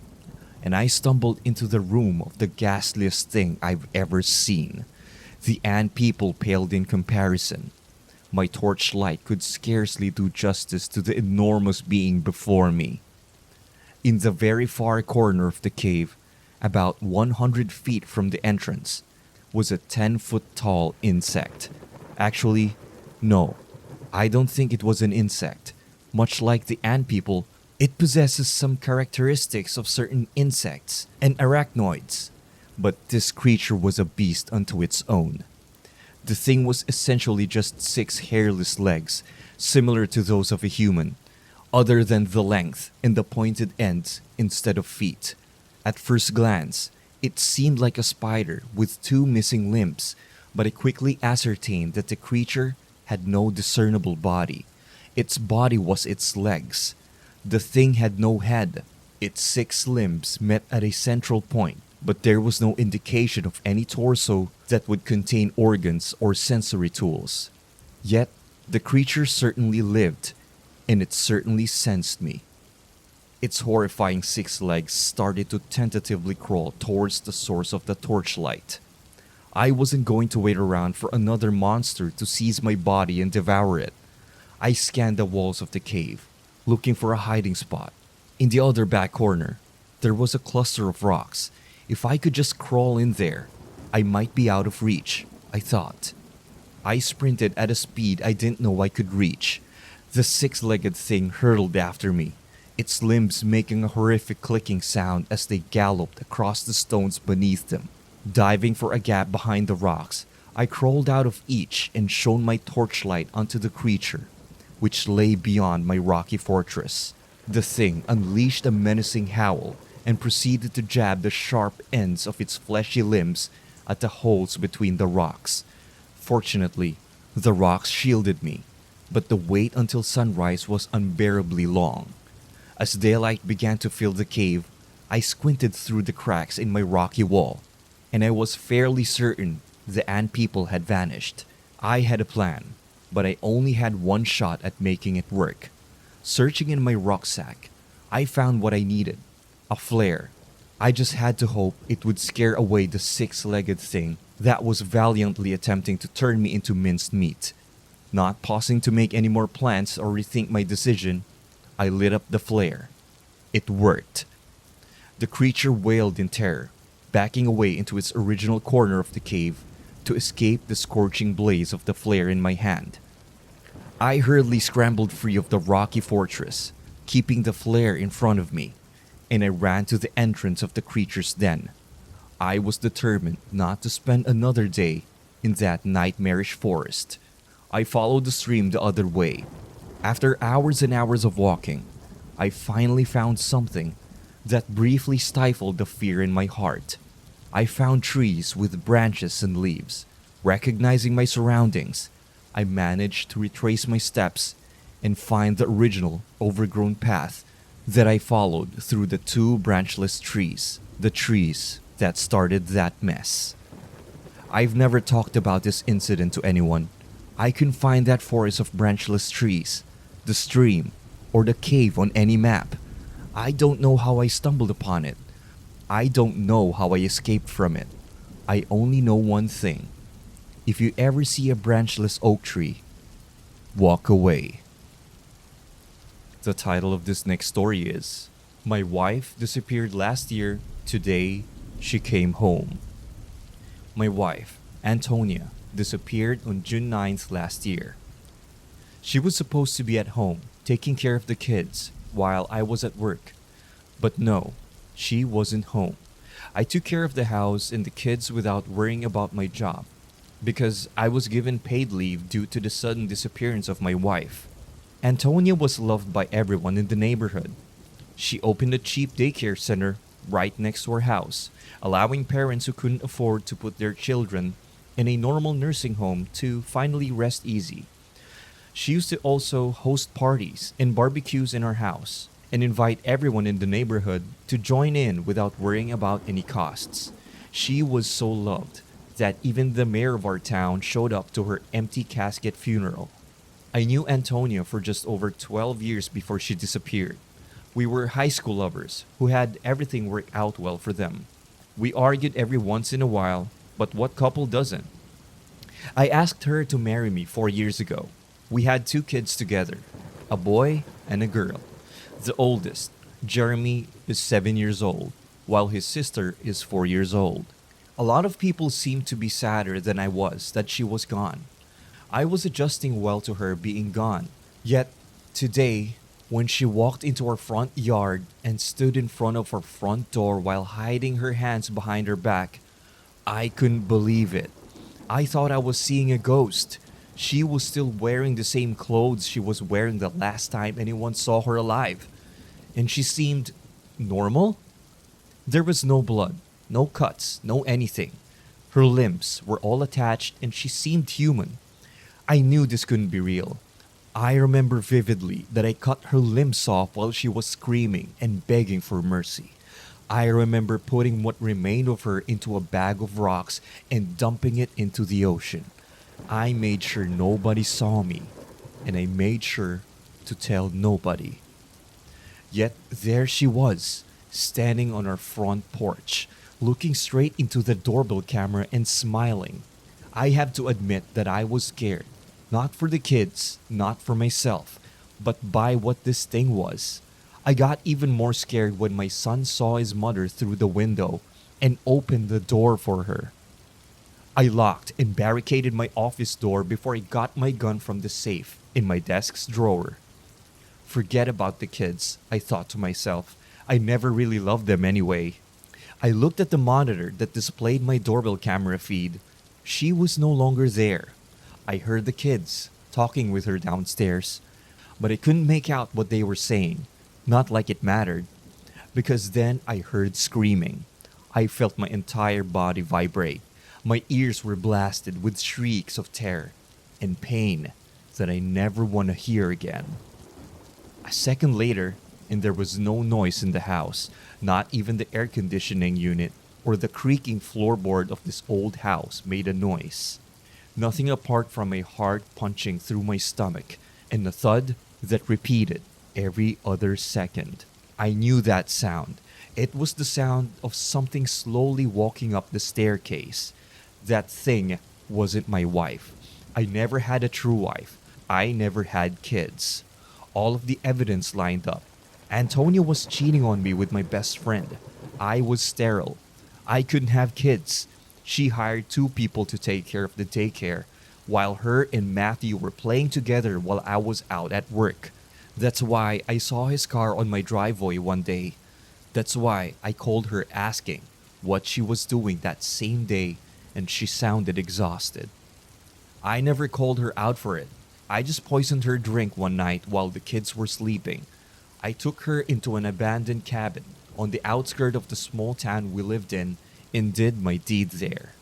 And I stumbled into the room of the ghastliest thing I've ever seen. The ant people paled in comparison. My torchlight could scarcely do justice to the enormous being before me. In the very far corner of the cave, about 100 feet from the entrance, was a 10-foot-tall insect. Actually, no, I don't think it was an insect. Much like the ant people, it possesses some characteristics of certain insects and arachnoids. But this creature was a beast unto its own. The thing was essentially just 6 hairless legs, similar to those of a human, other than the length and the pointed ends instead of feet. At first glance, it seemed like a spider with 2 missing limbs, but I quickly ascertained that the creature had no discernible body. Its body was its legs. The thing had no head. Its 6 limbs met at a central point, but there was no indication of any torso that would contain organs or sensory tools. Yet, The creature certainly lived, and it certainly sensed me. Its horrifying 6 legs started to tentatively crawl towards the source of the torchlight. I wasn't going to wait around for another monster to seize my body and devour it. I scanned the walls of the cave, looking for a hiding spot. In the other back corner, there was a cluster of rocks. If I could just crawl in there, I might be out of reach, I thought. I sprinted at a speed I didn't know I could reach. The 6-legged thing hurtled after me, its limbs making a horrific clicking sound as they galloped across the stones beneath them. Diving for a gap behind the rocks, I crawled out of each and shone my torchlight onto the creature, which lay beyond my rocky fortress. The thing unleashed a menacing howl and proceeded to jab the sharp ends of its fleshy limbs at the holes between the rocks. Fortunately, the rocks shielded me, but the wait until sunrise was unbearably long. As daylight began to fill the cave, I squinted through the cracks in my rocky wall, and I was fairly certain the ant people had vanished. I had a plan, but I only had one shot at making it work. Searching in my rucksack, I found what I needed, a flare. I just had to hope it would scare away the 6-legged thing that was valiantly attempting to turn me into minced meat. Not pausing to make any more plans or rethink my decision, I lit up the flare. It worked. The creature wailed in terror, backing away into its original corner of the cave to escape the scorching blaze of the flare in my hand. I hurriedly scrambled free of the rocky fortress, keeping the flare in front of me, and I ran to the entrance of the creature's den. I was determined not to spend another day in that nightmarish forest. I followed the stream the other way. After hours and hours of walking, I finally found something that briefly stifled the fear in my heart. I found trees with branches and leaves. Recognizing my surroundings, I managed to retrace my steps and find the original overgrown path that I followed through the 2 branchless trees, the trees that started that mess. I've never talked about this incident to anyone. I couldn't find that forest of branchless trees, the stream, or the cave on any map. I don't know how I stumbled upon it. I don't know how I escaped from it. I only know one thing. If you ever see a branchless oak tree, walk away. The title of this next story is My Wife Disappeared Last Year. Today, she came home. My wife, Antonia, disappeared on June 9th last year. She was supposed to be at home, taking care of the kids, while I was at work. But no, she wasn't home. I took care of the house and the kids without worrying about my job, because I was given paid leave due to the sudden disappearance of my wife. Antonia was loved by everyone in the neighborhood. She opened a cheap daycare center right next to our house, allowing parents who couldn't afford to put their children in a normal nursing home to finally rest easy. She used to also host parties and barbecues in our house and invite everyone in the neighborhood to join in without worrying about any costs. She was so loved that even the mayor of our town showed up to her empty casket funeral. I knew Antonia for just over 12 years before she disappeared. We were high school lovers who had everything work out well for them. We argued every once in a while, but what couple doesn't? I asked her to marry me 4 years ago. We had 2 kids together, a boy and a girl. The oldest, Jeremy, is 7 years old, while his sister is 4 years old. A lot of people seemed to be sadder than I was that she was gone. I was adjusting well to her being gone. Yet, today, when she walked into our front yard and stood in front of our front door while hiding her hands behind her back, I couldn't believe it. I thought I was seeing a ghost. She was still wearing the same clothes she was wearing the last time anyone saw her alive. And she seemed normal? There was no blood, no cuts, no anything. Her limbs were all attached and she seemed human. I knew this couldn't be real. I remember vividly that I cut her limbs off while she was screaming and begging for mercy. I remember putting what remained of her into a bag of rocks and dumping it into the ocean. I made sure nobody saw me. and I made sure to tell nobody. Yet there she was, standing on our front porch, looking straight into the doorbell camera and smiling. I have to admit that I was scared, not for the kids, not for myself, but by what this thing was. I got even more scared when my son saw his mother through the window and opened the door for her. I locked and barricaded my office door before I got my gun from the safe in my desk's drawer. Forget about the kids, I thought to myself. I never really loved them anyway. I looked at the monitor that displayed my doorbell camera feed. She was no longer there. I heard the kids talking with her downstairs, but I couldn't make out what they were saying. Not like it mattered. Because then I heard screaming. I felt my entire body vibrate. My ears were blasted with shrieks of terror and pain that I never want to hear again. A second later, and there was no noise in the house, not even the air conditioning unit or the creaking floorboard of this old house made a noise. Nothing apart from a heart punching through my stomach and a thud that repeated every other second. I knew that sound. It was the sound of something slowly walking up the staircase. That thing wasn't my wife. I never had a true wife. I never had kids. All of the evidence lined up. Antonia was cheating on me with my best friend. I was sterile. I couldn't have kids. She hired 2 people to take care of the daycare, while her and Matthew were playing together while I was out at work. That's why I saw his car on my driveway one day. That's why I called her asking what she was doing that same day, and she sounded exhausted. I never called her out for it. I just poisoned her drink one night while the kids were sleeping. I took her into an abandoned cabin on the outskirts of the small town we lived in and did my deed there.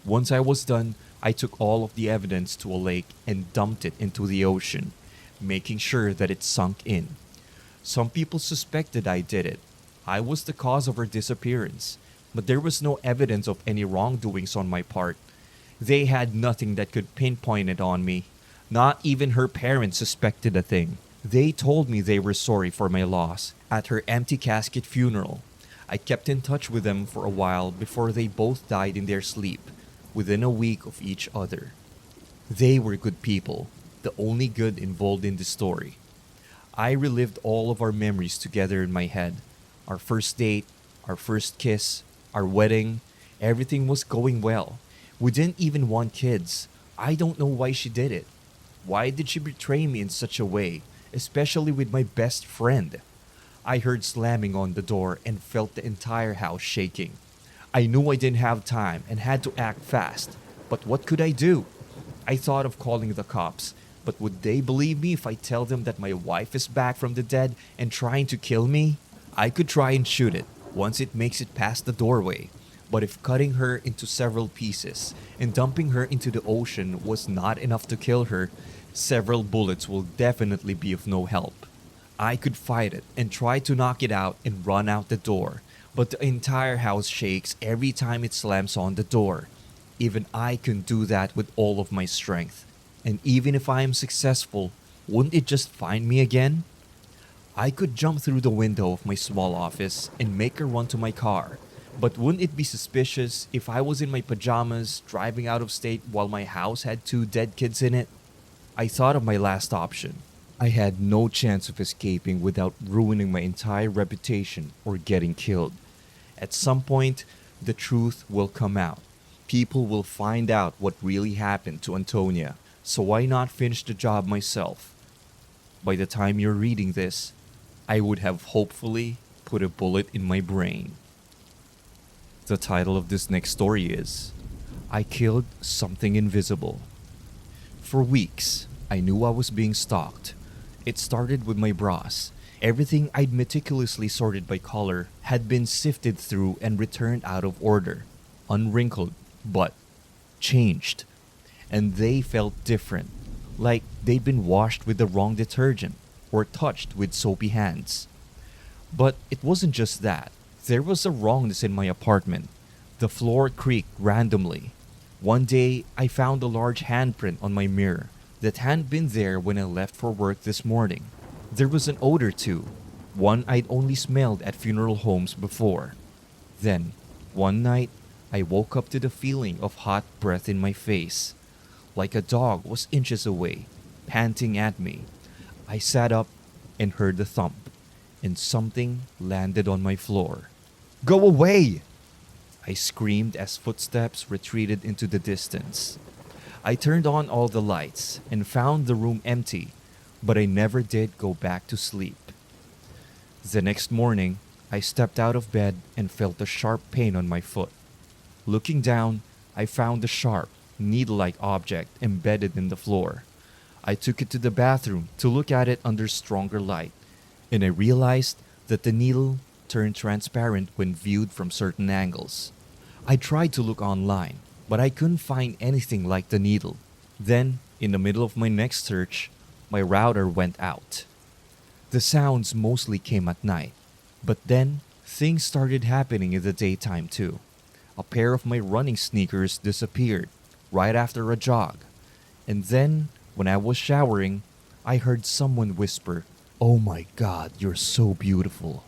Once I was done, I took all of the evidence to a lake and dumped it into the ocean, making sure that it sunk in. Some people suspected I did it. I was the cause of her disappearance, but there was no evidence of any wrongdoings on my part. They had nothing that could pinpoint it on me. Not even her parents suspected a thing. They told me they were sorry for my loss at her empty casket funeral. I kept in touch with them for a while before they both died in their sleep, within a week of each other. They were good people, the only good involved in the story. I relived all of our memories together in my head. Our first date, our first kiss, our wedding, everything was going well. We didn't even want kids. I don't know why she did it. Why did she betray me in such a way, especially with my best friend? I heard slamming on the door and felt the entire house shaking. I knew I didn't have time and had to act fast, but what could I do? I thought of calling the cops, but would they believe me if I tell them that my wife is back from the dead and trying to kill me? I could try and shoot it once it makes it past the doorway, but if cutting her into several pieces and dumping her into the ocean was not enough to kill her, several bullets will definitely be of no help. I could fight it and try to knock it out and run out the door, but the entire house shakes every time it slams on the door. Even I can do that with all of my strength. And even if I am successful, wouldn't it just find me again? I could jump through the window of my small office and make her run to my car. But wouldn't it be suspicious if I was in my pajamas driving out of state while my house had 2 dead kids in it? I thought of my last option. I had no chance of escaping without ruining my entire reputation or getting killed. At some point, the truth will come out. People will find out what really happened to Antonia, so why not finish the job myself? By the time you're reading this, I would have hopefully put a bullet in my brain. The title of this next story is I Killed Something Invisible. For weeks, I knew I was being stalked. It started with my bras. Everything I'd meticulously sorted by color had been sifted through and returned out of order, unwrinkled, but changed. And they felt different, like they'd been washed with the wrong detergent or touched with soapy hands. But it wasn't just that. There was a wrongness in my apartment. The floor creaked randomly. One day, I found a large handprint on my mirror, that hadn't been there when I left for work this morning. There was an odor too, one I'd only smelled at funeral homes before. Then, one night, I woke up to the feeling of hot breath in my face, like a dog was inches away, panting at me. I sat up and heard the thump, and something landed on my floor. Go away! I screamed as footsteps retreated into the distance. I turned on all the lights and found the room empty, but I never did go back to sleep. The next morning, I stepped out of bed and felt a sharp pain on my foot. Looking down, I found a sharp, needle-like object embedded in the floor. I took it to the bathroom to look at it under stronger light, and I realized that the needle turned transparent when viewed from certain angles. I tried to look online, but I couldn't find anything like the needle. Then, in the middle of my next search, my router went out. The sounds mostly came at night, but then things started happening in the daytime too. A pair of my running sneakers disappeared right after a jog, and then when I was showering, I heard someone whisper, "Oh my God, you're so beautiful."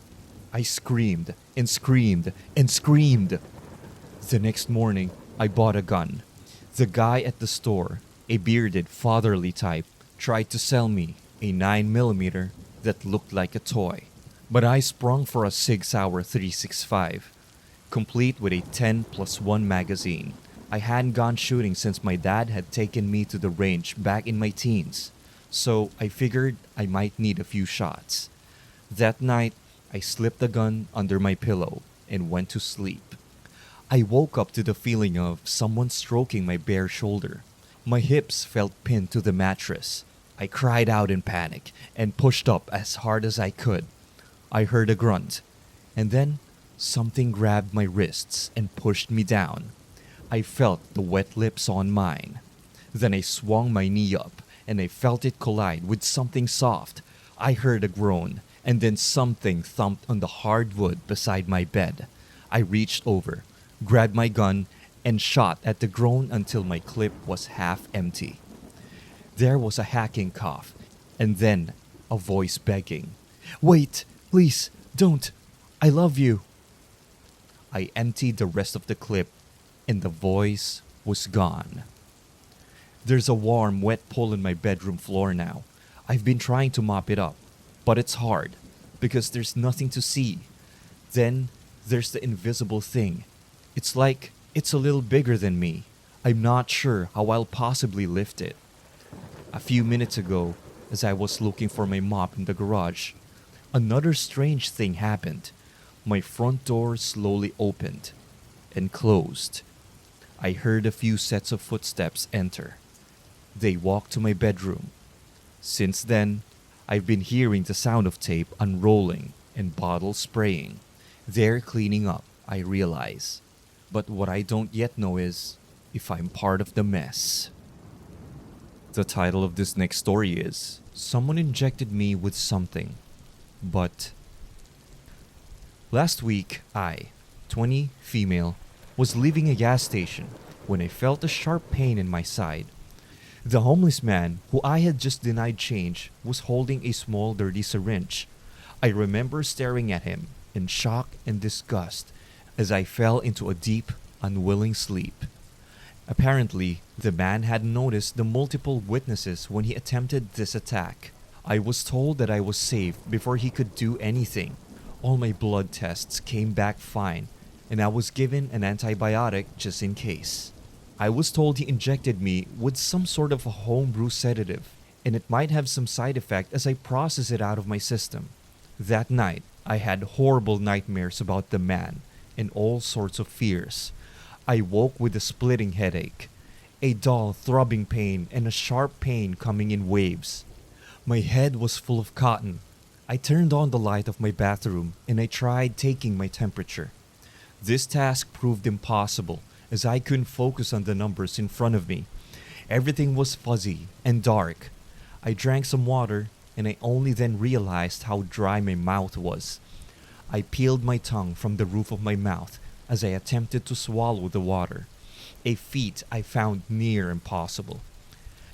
I screamed and screamed and screamed. The next morning, I bought a gun. The guy at the store, a bearded, fatherly type, tried to sell me a 9mm that looked like a toy. But I sprung for a Sig Sauer 365, complete with a 10+1 magazine. I hadn't gone shooting since my dad had taken me to the range back in my teens, so I figured I might need a few shots. That night, I slipped the gun under my pillow and went to sleep. I woke up to the feeling of someone stroking my bare shoulder. My hips felt pinned to the mattress. I cried out in panic and pushed up as hard as I could. I heard a grunt, and then something grabbed my wrists and pushed me down. I felt the wet lips on mine. Then I swung my knee up, and I felt it collide with something soft. I heard a groan, and then something thumped on the hard wood beside my bed. I reached over, grabbed my gun, and shot at the groan until my clip was half empty. There was a hacking cough, and then a voice begging, "Wait, please, don't. I love you." I emptied the rest of the clip, and the voice was gone. There's a warm, wet pool in my bedroom floor now. I've been trying to mop it up, but it's hard because there's nothing to see. Then there's the invisible thing. It's like it's a little bigger than me. I'm not sure how I'll possibly lift it. A few minutes ago, as I was looking for my mop in the garage, another strange thing happened. My front door slowly opened and closed. I heard a few sets of footsteps enter. They walked to my bedroom. Since then, I've been hearing the sound of tape unrolling and bottles spraying. They're cleaning up, I realize. But what I don't yet know is if I'm part of the mess. The title of this next story is Someone Injected Me with Something, but... Last week, I, 20, female, was leaving a gas station when I felt a sharp pain in my side. The homeless man who I had just denied change was holding a small dirty syringe. I remember staring at him in shock and disgust as I fell into a deep, unwilling sleep. Apparently, the man had noticed the multiple witnesses when he attempted this attack. I was told that I was safe before he could do anything. All my blood tests came back fine, and I was given an antibiotic just in case. I was told he injected me with some sort of a homebrew sedative, and it might have some side effect as I process it out of my system. That night, I had horrible nightmares about the man and all sorts of fears. I woke with a splitting headache, a dull throbbing pain, and a sharp pain coming in waves. My head was full of cotton. I turned on the light of my bathroom and I tried taking my temperature. This task proved impossible as I couldn't focus on the numbers in front of me. Everything was fuzzy and dark. I drank some water and I only then realized how dry my mouth was. I peeled my tongue from the roof of my mouth as I attempted to swallow the water, a feat I found near impossible.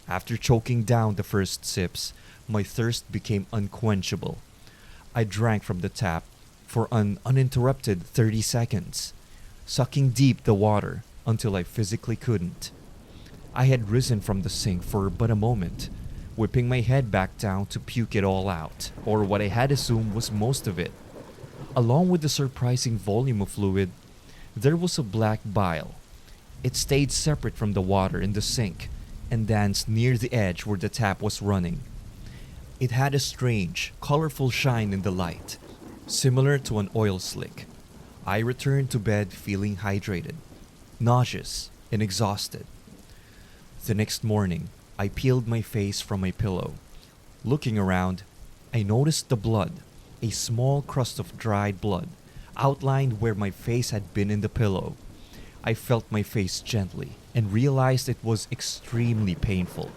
After choking down the first sips, my thirst became unquenchable. I drank from the tap for an uninterrupted 30 seconds, sucking deep the water until I physically couldn't. I had risen from the sink for but a moment, whipping my head back down to puke it all out, or what I had assumed was most of it. Along with the surprising volume of fluid, there was a black bile. It stayed separate from the water in the sink and danced near the edge where the tap was running. It had a strange, colorful shine in the light, similar to an oil slick. I returned to bed feeling hydrated, nauseous, and exhausted. The next morning, I peeled my face from my pillow. Looking around, I noticed the blood, a small crust of dried blood, outlined where my face had been in the pillow. I felt my face gently and realized it was extremely painful.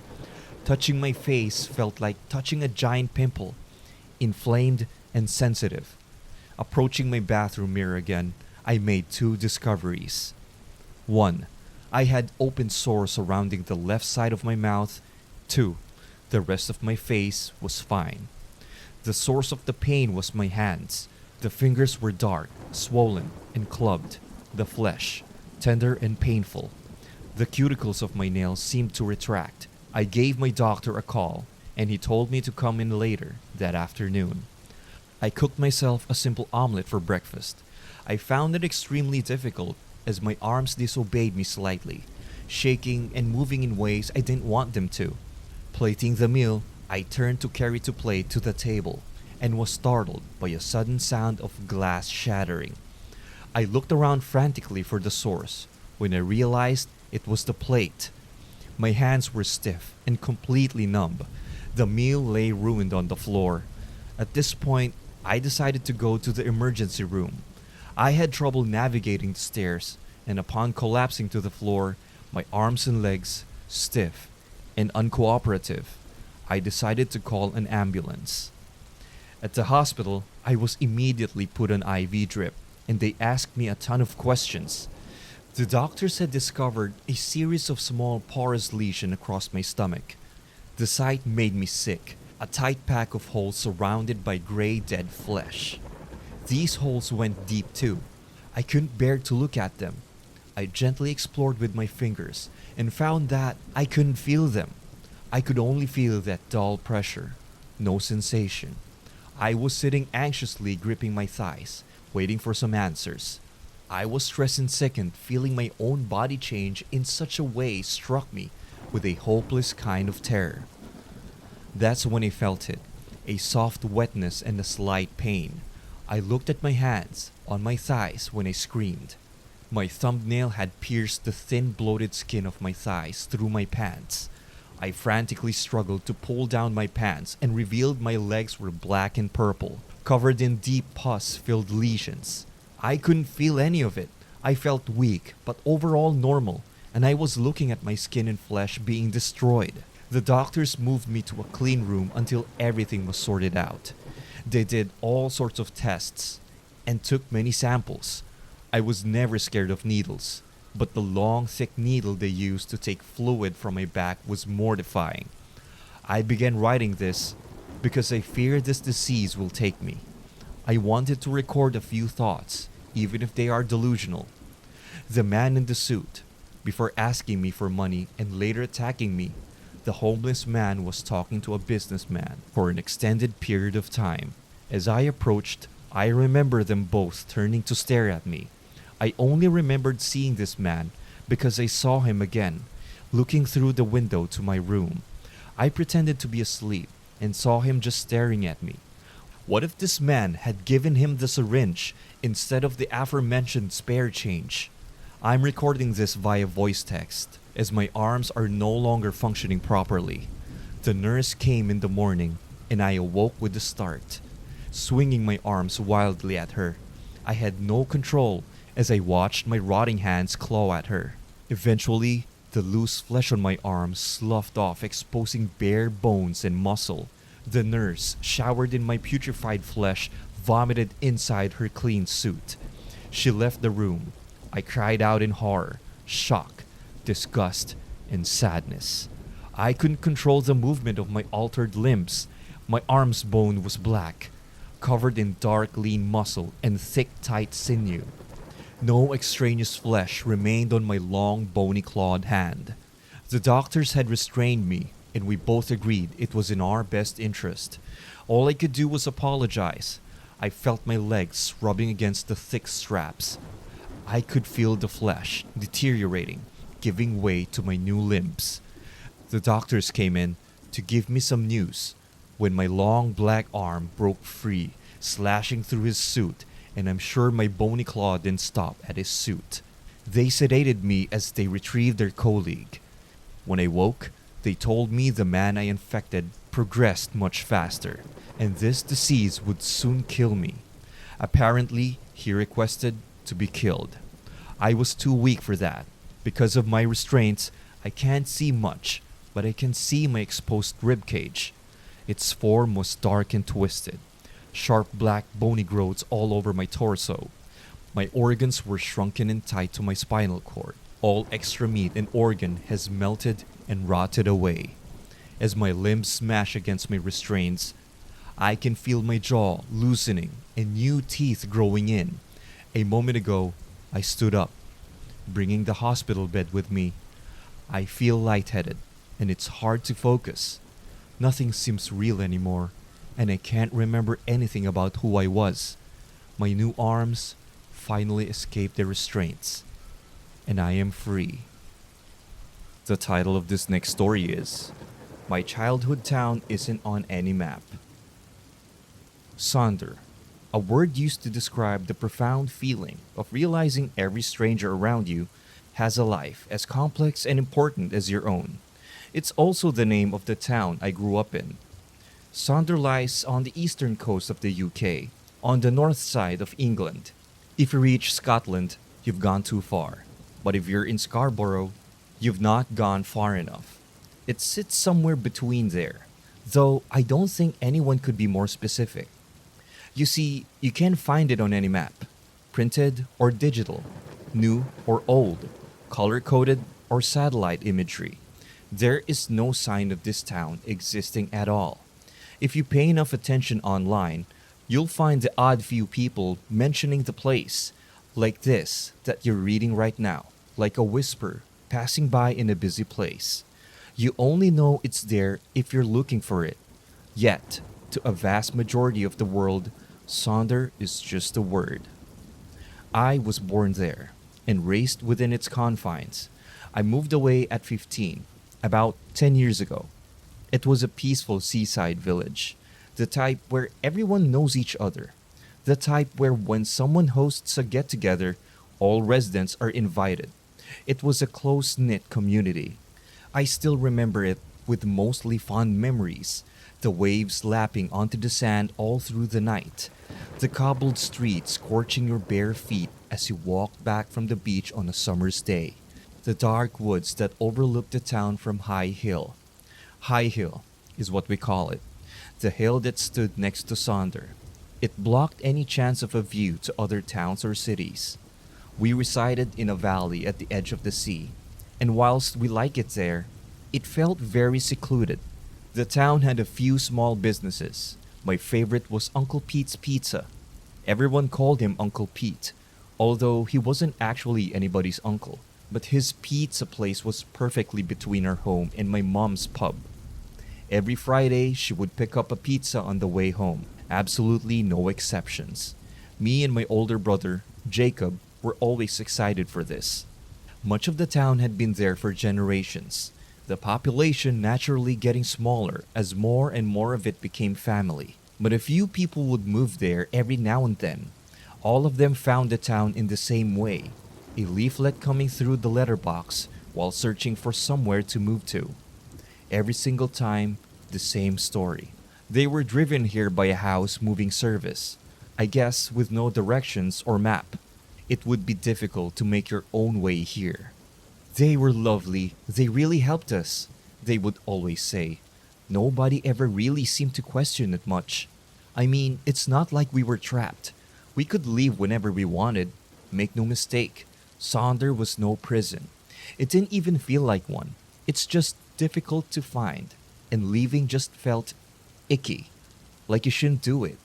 Touching my face felt like touching a giant pimple, inflamed and sensitive. Approaching my bathroom mirror again, I made two discoveries. 1. I had open sores surrounding the left side of my mouth. 2. The rest of my face was fine. The source of the pain was my hands. The fingers were dark, swollen, and clubbed. The flesh, tender and painful. The cuticles of my nails seemed to retract. I gave my doctor a call, and he told me to come in later that afternoon. I cooked myself a simple omelet for breakfast. I found it extremely difficult as my arms disobeyed me slightly, shaking and moving in ways I didn't want them to. Plating the meal, I turned to carry the plate to the table and was startled by a sudden sound of glass shattering. I looked around frantically for the source when I realized it was the plate. My hands were stiff and completely numb. The meal lay ruined on the floor. At this point, I decided to go to the emergency room. I had trouble navigating the stairs, and upon collapsing to the floor, my arms and legs stiff and uncooperative, I decided to call an ambulance. At the hospital, I was immediately put on IV drip, and they asked me a ton of questions. The doctors had discovered a series of small porous lesions across my stomach. The sight made me sick, a tight pack of holes surrounded by gray dead flesh. These holes went deep too. I couldn't bear to look at them. I gently explored with my fingers and found that I couldn't feel them. I could only feel that dull pressure, no sensation. I was sitting anxiously gripping my thighs, waiting for some answers. I was stressed and sickened, feeling my own body change in such a way struck me with a hopeless kind of terror. That's when I felt it, a soft wetness and a slight pain. I looked at my hands, on my thighs when I screamed. My thumbnail had pierced the thin bloated skin of my thighs through my pants. I frantically struggled to pull down my pants and revealed my legs were black and purple, covered in deep pus-filled lesions. I couldn't feel any of it. I felt weak, but overall normal, and I was looking at my skin and flesh being destroyed. The doctors moved me to a clean room until everything was sorted out. They did all sorts of tests and took many samples. I was never scared of needles, but the long, thick needle they used to take fluid from my back was mortifying. I began writing this because I fear this disease will take me. I wanted to record a few thoughts, even if they are delusional. The man in the suit, before asking me for money and later attacking me, the homeless man was talking to a businessman for an extended period of time. As I approached, I remember them both turning to stare at me. I only remembered seeing this man because I saw him again, looking through the window to my room. I pretended to be asleep and saw him just staring at me. What if this man had given him the syringe instead of the aforementioned spare change? I'm recording this via voice text, as my arms are no longer functioning properly. The nurse came in the morning, and I awoke with a start, swinging my arms wildly at her. I had no control as I watched my rotting hands claw at her. Eventually, the loose flesh on my arms sloughed off, exposing bare bones and muscle. The nurse, showered in my putrefied flesh, vomited inside her clean suit. She left the room. I cried out in horror, shock, disgust, and sadness. I couldn't control the movement of my altered limbs. My arm's bone was black, covered in dark lean muscle and thick tight sinew. No extraneous flesh remained on my long bony clawed hand. The doctors had restrained me, and we both agreed it was in our best interest. All I could do was apologize. I felt my legs rubbing against the thick straps. I could feel the flesh deteriorating, giving way to my new limbs. The doctors came in to give me some news when my long black arm broke free, slashing through his suit, and I'm sure my bony claw didn't stop at his suit. They sedated me as they retrieved their colleague. When I woke, they told me the man I infected progressed much faster, and this disease would soon kill me. Apparently, he requested to be killed. I was too weak for that. Because of my restraints, I can't see much, but I can see my exposed rib cage. Its form was dark and twisted. Sharp black bony growths all over my torso. My organs were shrunken and tight to my spinal cord. All extra meat and organ has melted and rotted away. As my limbs smash against my restraints, I can feel my jaw loosening and new teeth growing in. A moment ago, I stood up, bringing the hospital bed with me. I feel lightheaded, and it's hard to focus. Nothing seems real anymore, and I can't remember anything about who I was. My new arms finally escaped their restraints, and I am free. The title of this next story is My Childhood Town Isn't on Any Map. Sonder, a word used to describe the profound feeling of realizing every stranger around you has a life as complex and important as your own. It's also the name of the town I grew up in. Sonder lies on the eastern coast of the UK, on the north side of England. If you reach Scotland, you've gone too far. But if you're in Scarborough, you've not gone far enough. It sits somewhere between there, though I don't think anyone could be more specific. You see, you can't find it on any map, printed or digital, new or old, color-coded or satellite imagery. There is no sign of this town existing at all. If you pay enough attention online, you'll find the odd few people mentioning the place, like this that you're reading right now, like a whisper passing by in a busy place. You only know it's there if you're looking for it. Yet, to a vast majority of the world, Sonder is just a word. I was born there and raised within its confines. I moved away at 15, about 10 years ago. It was a peaceful seaside village, the type where everyone knows each other, the type where when someone hosts a get-together, all residents are invited. It was a close-knit community. I still remember it with mostly fond memories, the waves lapping onto the sand all through the night, the cobbled streets scorching your bare feet as you walked back from the beach on a summer's day, the dark woods that overlook the town from High Hill. High Hill is what we call it, the hill that stood next to Sonder. It blocked any chance of a view to other towns or cities. We resided in a valley at the edge of the sea, and whilst we like it there, it felt very secluded. The town had a few small businesses. My favorite was Uncle Pete's Pizza. Everyone called him Uncle Pete, although he wasn't actually anybody's uncle. But his pizza place was perfectly between our home and my mom's pub. Every Friday, she would pick up a pizza on the way home. Absolutely no exceptions. Me and my older brother, Jacob, were always excited for this. Much of the town had been there for generations, the population naturally getting smaller as more and more of it became family. But a few people would move there every now and then. All of them found the town in the same way, a leaflet coming through the letterbox while searching for somewhere to move to. Every single time, the same story. They were driven here by a house moving service, I guess with no directions or map. It would be difficult to make your own way here. They were lovely, they really helped us, they would always say. Nobody ever really seemed to question it much. I mean, it's not like we were trapped. We could leave whenever we wanted. Make no mistake, Sonder was no prison. It didn't even feel like one. It's just difficult to find, and leaving just felt icky, like you shouldn't do it.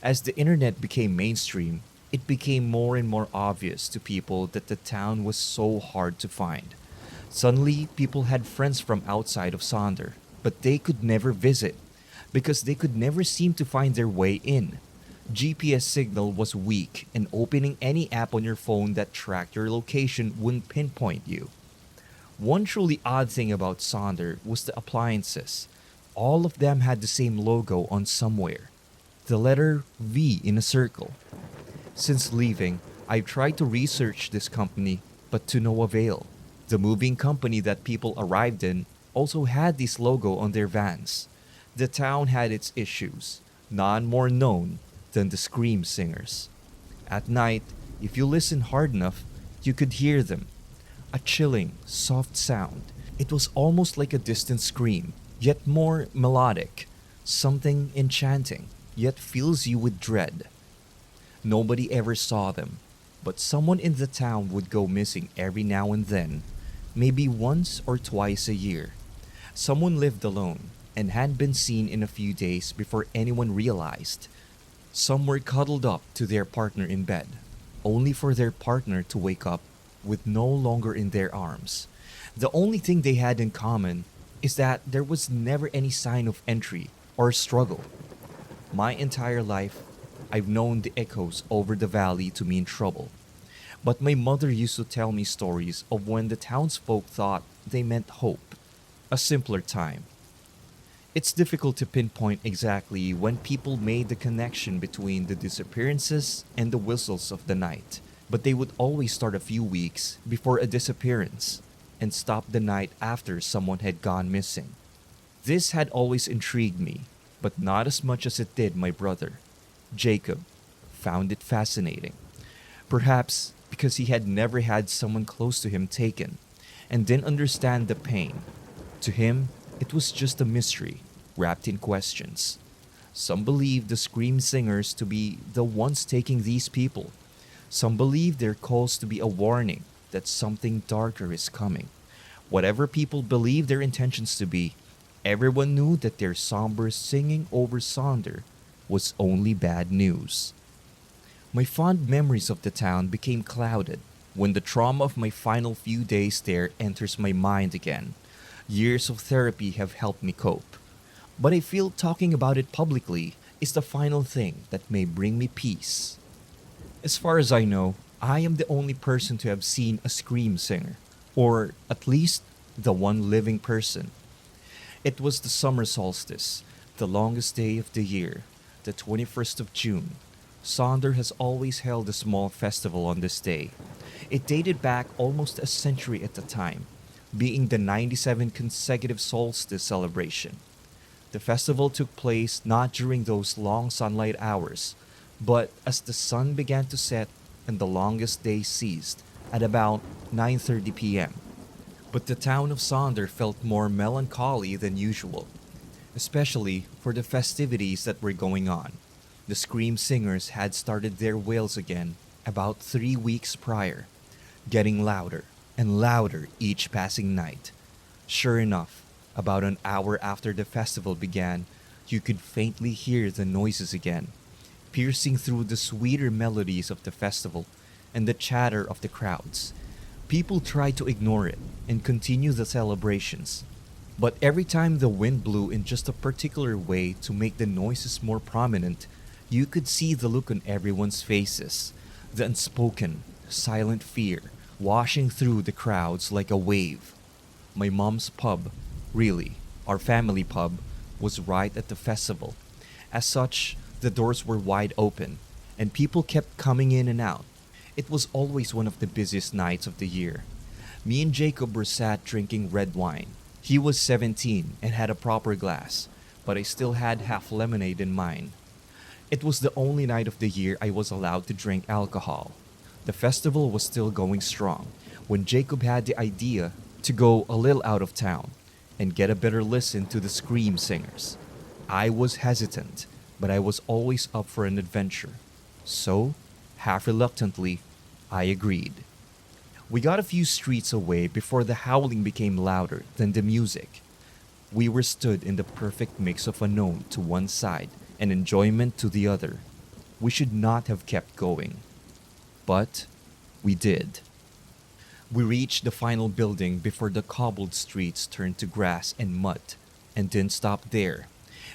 As the internet became mainstream, it became more and more obvious to people that the town was so hard to find. Suddenly, people had friends from outside of Sonder, but they could never visit because they could never seem to find their way in. GPS signal was weak, and opening any app on your phone that tracked your location wouldn't pinpoint you. One truly odd thing about Sonder was the appliances. All of them had the same logo on somewhere, the letter V in a circle. Since leaving, I've tried to research this company, but to no avail. The moving company that people arrived in also had this logo on their vans. The town had its issues, none more known than the scream singers. At night, if you listened hard enough, you could hear them. A chilling, soft sound. It was almost like a distant scream, yet more melodic. Something enchanting, yet fills you with dread. Nobody ever saw them, but someone in the town would go missing every now and then, maybe once or twice a year. Someone lived alone and had been seen in a few days before anyone realized. Some were cuddled up to their partner in bed, only for their partner to wake up with no longer in their arms. The only thing they had in common is that there was never any sign of entry or struggle. My entire life, I've known the echoes over the valley to mean trouble. But my mother used to tell me stories of when the townsfolk thought they meant hope, a simpler time. It's difficult to pinpoint exactly when people made the connection between the disappearances and the whistles of the night, but they would always start a few weeks before a disappearance and stop the night after someone had gone missing. This had always intrigued me, but not as much as it did my brother. Jacob found it fascinating. Perhaps because he had never had someone close to him taken and didn't understand the pain. To him, it was just a mystery wrapped in questions. Some believed the scream singers to be the ones taking these people. Some believed their calls to be a warning that something darker is coming. Whatever people believed their intentions to be, everyone knew that their somber singing over Sonder was only bad news. My fond memories of the town became clouded when the trauma of my final few days there enters my mind again. Years of therapy have helped me cope, but I feel talking about it publicly is the final thing that may bring me peace. As far as I know, I am the only person to have seen a scream singer, or at least the one living person. It was the summer solstice, the longest day of the year, the 21st of June. Sonder has always held a small festival on this day. It dated back almost a century at the time, being the 97th consecutive solstice celebration. The festival took place not during those long sunlight hours, but as the sun began to set and the longest day ceased at about 9:30 p.m. But the town of Sonder felt more melancholy than usual, especially for the festivities that were going on. The scream singers had started their wails again about 3 weeks prior, getting louder and louder each passing night. Sure enough, about an hour after the festival began, you could faintly hear the noises again, piercing through the sweeter melodies of the festival and the chatter of the crowds. People tried to ignore it and continue the celebrations, but every time the wind blew in just a particular way to make the noises more prominent, you could see the look on everyone's faces, the unspoken, silent fear washing through the crowds like a wave. My mom's pub, really, our family pub, was right at the festival. As such, the doors were wide open, and people kept coming in and out. It was always one of the busiest nights of the year. Me and Jacob were sat drinking red wine. He was 17 and had a proper glass, but I still had half lemonade in mine. It was the only night of the year I was allowed to drink alcohol. The festival was still going strong when Jacob had the idea to go a little out of town and get a better listen to the scream singers. I was hesitant, but I was always up for an adventure. So, half reluctantly, I agreed. We got a few streets away before the howling became louder than the music. We were stood in the perfect mix of unknown to one side and enjoyment to the other. We should not have kept going. But we did. We reached the final building before the cobbled streets turned to grass and mud, and didn't stop there.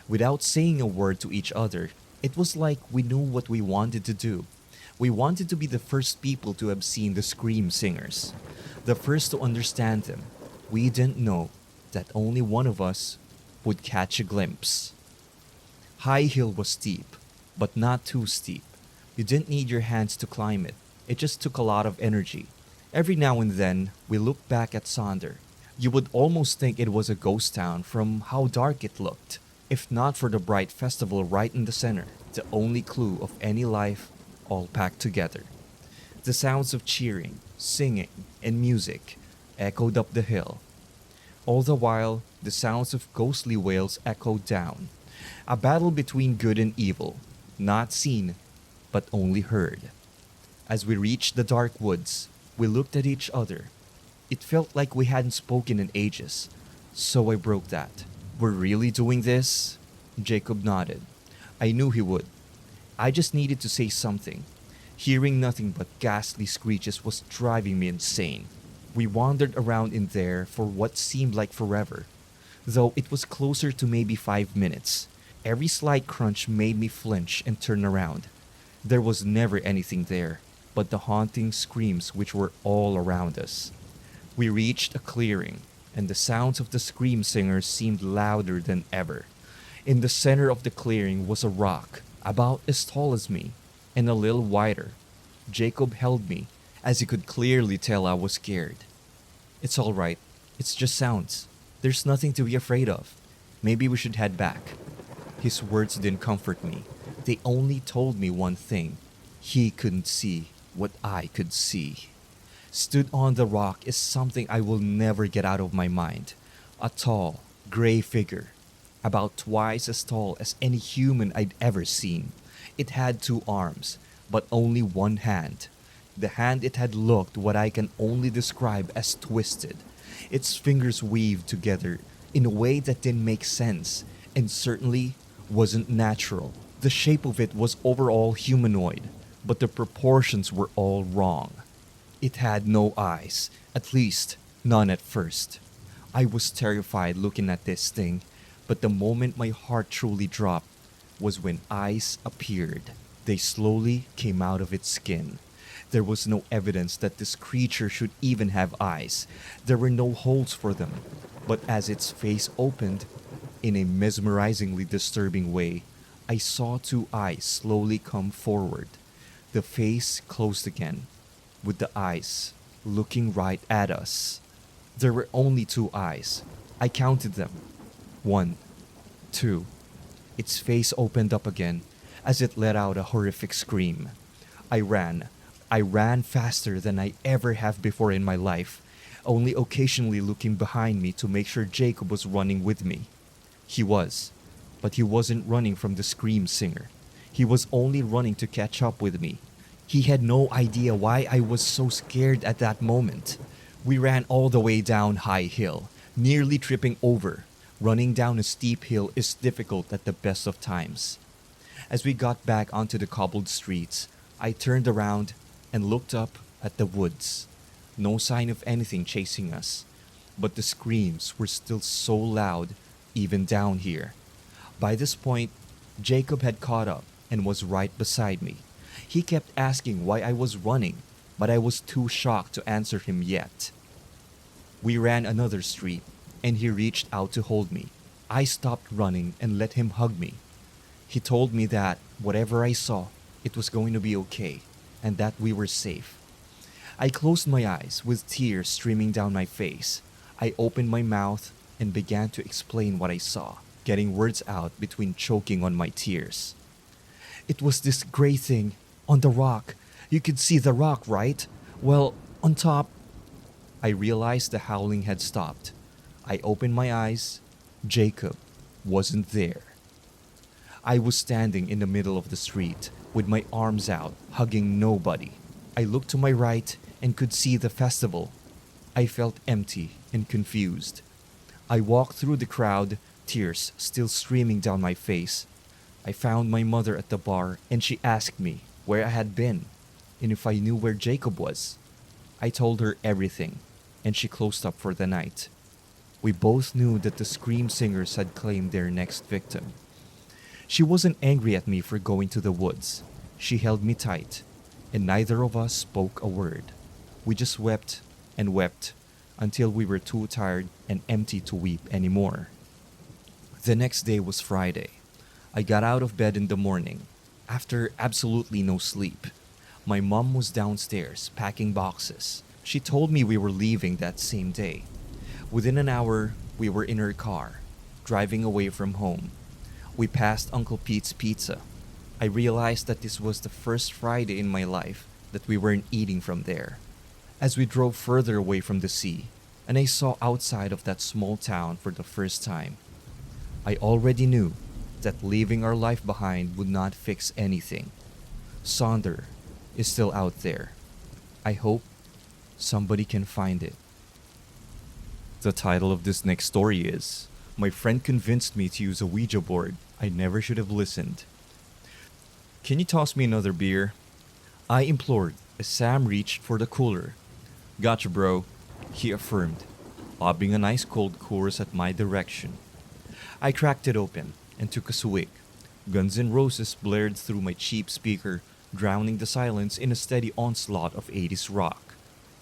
Without saying a word to each other, it was like we knew what we wanted to do. We wanted to be the first people to have seen the Scream Singers, the first to understand them. We didn't know that only one of us would catch a glimpse. High Hill was steep, but not too steep. You didn't need your hands to climb it. It just took a lot of energy. Every now and then, we looked back at Sonder. You would almost think it was a ghost town from how dark it looked, if not for the bright festival right in the center, the only clue of any life all packed together. The sounds of cheering, singing, and music echoed up the hill. All the while, the sounds of ghostly wails echoed down. A battle between good and evil, not seen, but only heard. As we reached the dark woods, we looked at each other. It felt like we hadn't spoken in ages, so I broke that. "We're really doing this?" Jacob nodded. I knew he would. I just needed to say something. Hearing nothing but ghastly screeches was driving me insane. We wandered around in there for what seemed like forever, though it was closer to maybe 5 minutes. Every slight crunch made me flinch and turn around. There was never anything there, but the haunting screams which were all around us. We reached a clearing, and the sounds of the scream singers seemed louder than ever. In the center of the clearing was a rock, about as tall as me, and a little wider. Jacob held me, as he could clearly tell I was scared. "It's all right. It's just sounds. There's nothing to be afraid of. Maybe we should head back." His words didn't comfort me. They only told me one thing. He couldn't see what I could see. Stood on the rock is something I will never get out of my mind. A tall, gray figure, about twice as tall as any human I'd ever seen. It had 2 arms, but only one hand. The hand it had looked what I can only describe as twisted. Its fingers weaved together in a way that didn't make sense, and certainly wasn't natural. The shape of it was overall humanoid, but the proportions were all wrong. It had no eyes, at least none at first. I was terrified looking at this thing, but the moment my heart truly dropped was when eyes appeared. They slowly came out of its skin. There was no evidence that this creature should even have eyes. There were no holes for them. But as its face opened, in a mesmerizingly disturbing way, I saw 2 eyes slowly come forward. The face closed again, with the eyes looking right at us. There were only 2 eyes. I counted them. 1, 2. Its face opened up again as it let out a horrific scream. I ran. I ran faster than I ever have before in my life, only occasionally looking behind me to make sure Jacob was running with me. He was, but he wasn't running from the scream singer. He was only running to catch up with me. He had no idea why I was so scared at that moment. We ran all the way down High Hill, nearly tripping over. Running down a steep hill is difficult at the best of times. As we got back onto the cobbled streets, I turned around and looked up at the woods. No sign of anything chasing us, but the screams were still so loud even down here. By this point, Jacob had caught up and was right beside me. He kept asking why I was running, but I was too shocked to answer him yet. We ran another street, and he reached out to hold me. I stopped running and let him hug me. He told me that whatever I saw, it was going to be okay, and that we were safe. I closed my eyes with tears streaming down my face. I opened my mouth and began to explain what I saw, getting words out between choking on my tears. "It was this gray thing on the rock. You could see the rock, right? Well, on top..." I realized the howling had stopped. I opened my eyes. Jacob wasn't there. I was standing in the middle of the street with my arms out, hugging nobody. I looked to my right and could see the festival. I felt empty and confused. I walked through the crowd, tears still streaming down my face. I found my mother at the bar and she asked me where I had been and if I knew where Jacob was. I told her everything and she closed up for the night. We both knew that the scream singers had claimed their next victim. She wasn't angry at me for going to the woods. She held me tight, and neither of us spoke a word. We just wept and wept until we were too tired and empty to weep anymore. The next day was Friday. I got out of bed in the morning, after absolutely no sleep. My mom was downstairs packing boxes. She told me we were leaving that same day. Within an hour, we were in her car, driving away from home. We passed Uncle Pete's Pizza. I realized that this was the first Friday in my life that we weren't eating from there. As we drove further away from the sea, and I saw outside of that small town for the first time, I already knew that leaving our life behind would not fix anything. Sonder is still out there. I hope somebody can find it. The title of this next story is My Friend Convinced Me to Use a Ouija Board. I Never Should Have Listened. Can you toss me another beer? I implored as Sam reached for the cooler. Gotcha, bro, he affirmed, lobbing an ice cold Coors at my direction. I cracked it open and took a swig. Guns N' Roses blared through my cheap speaker, drowning the silence in a steady onslaught of 80s rock.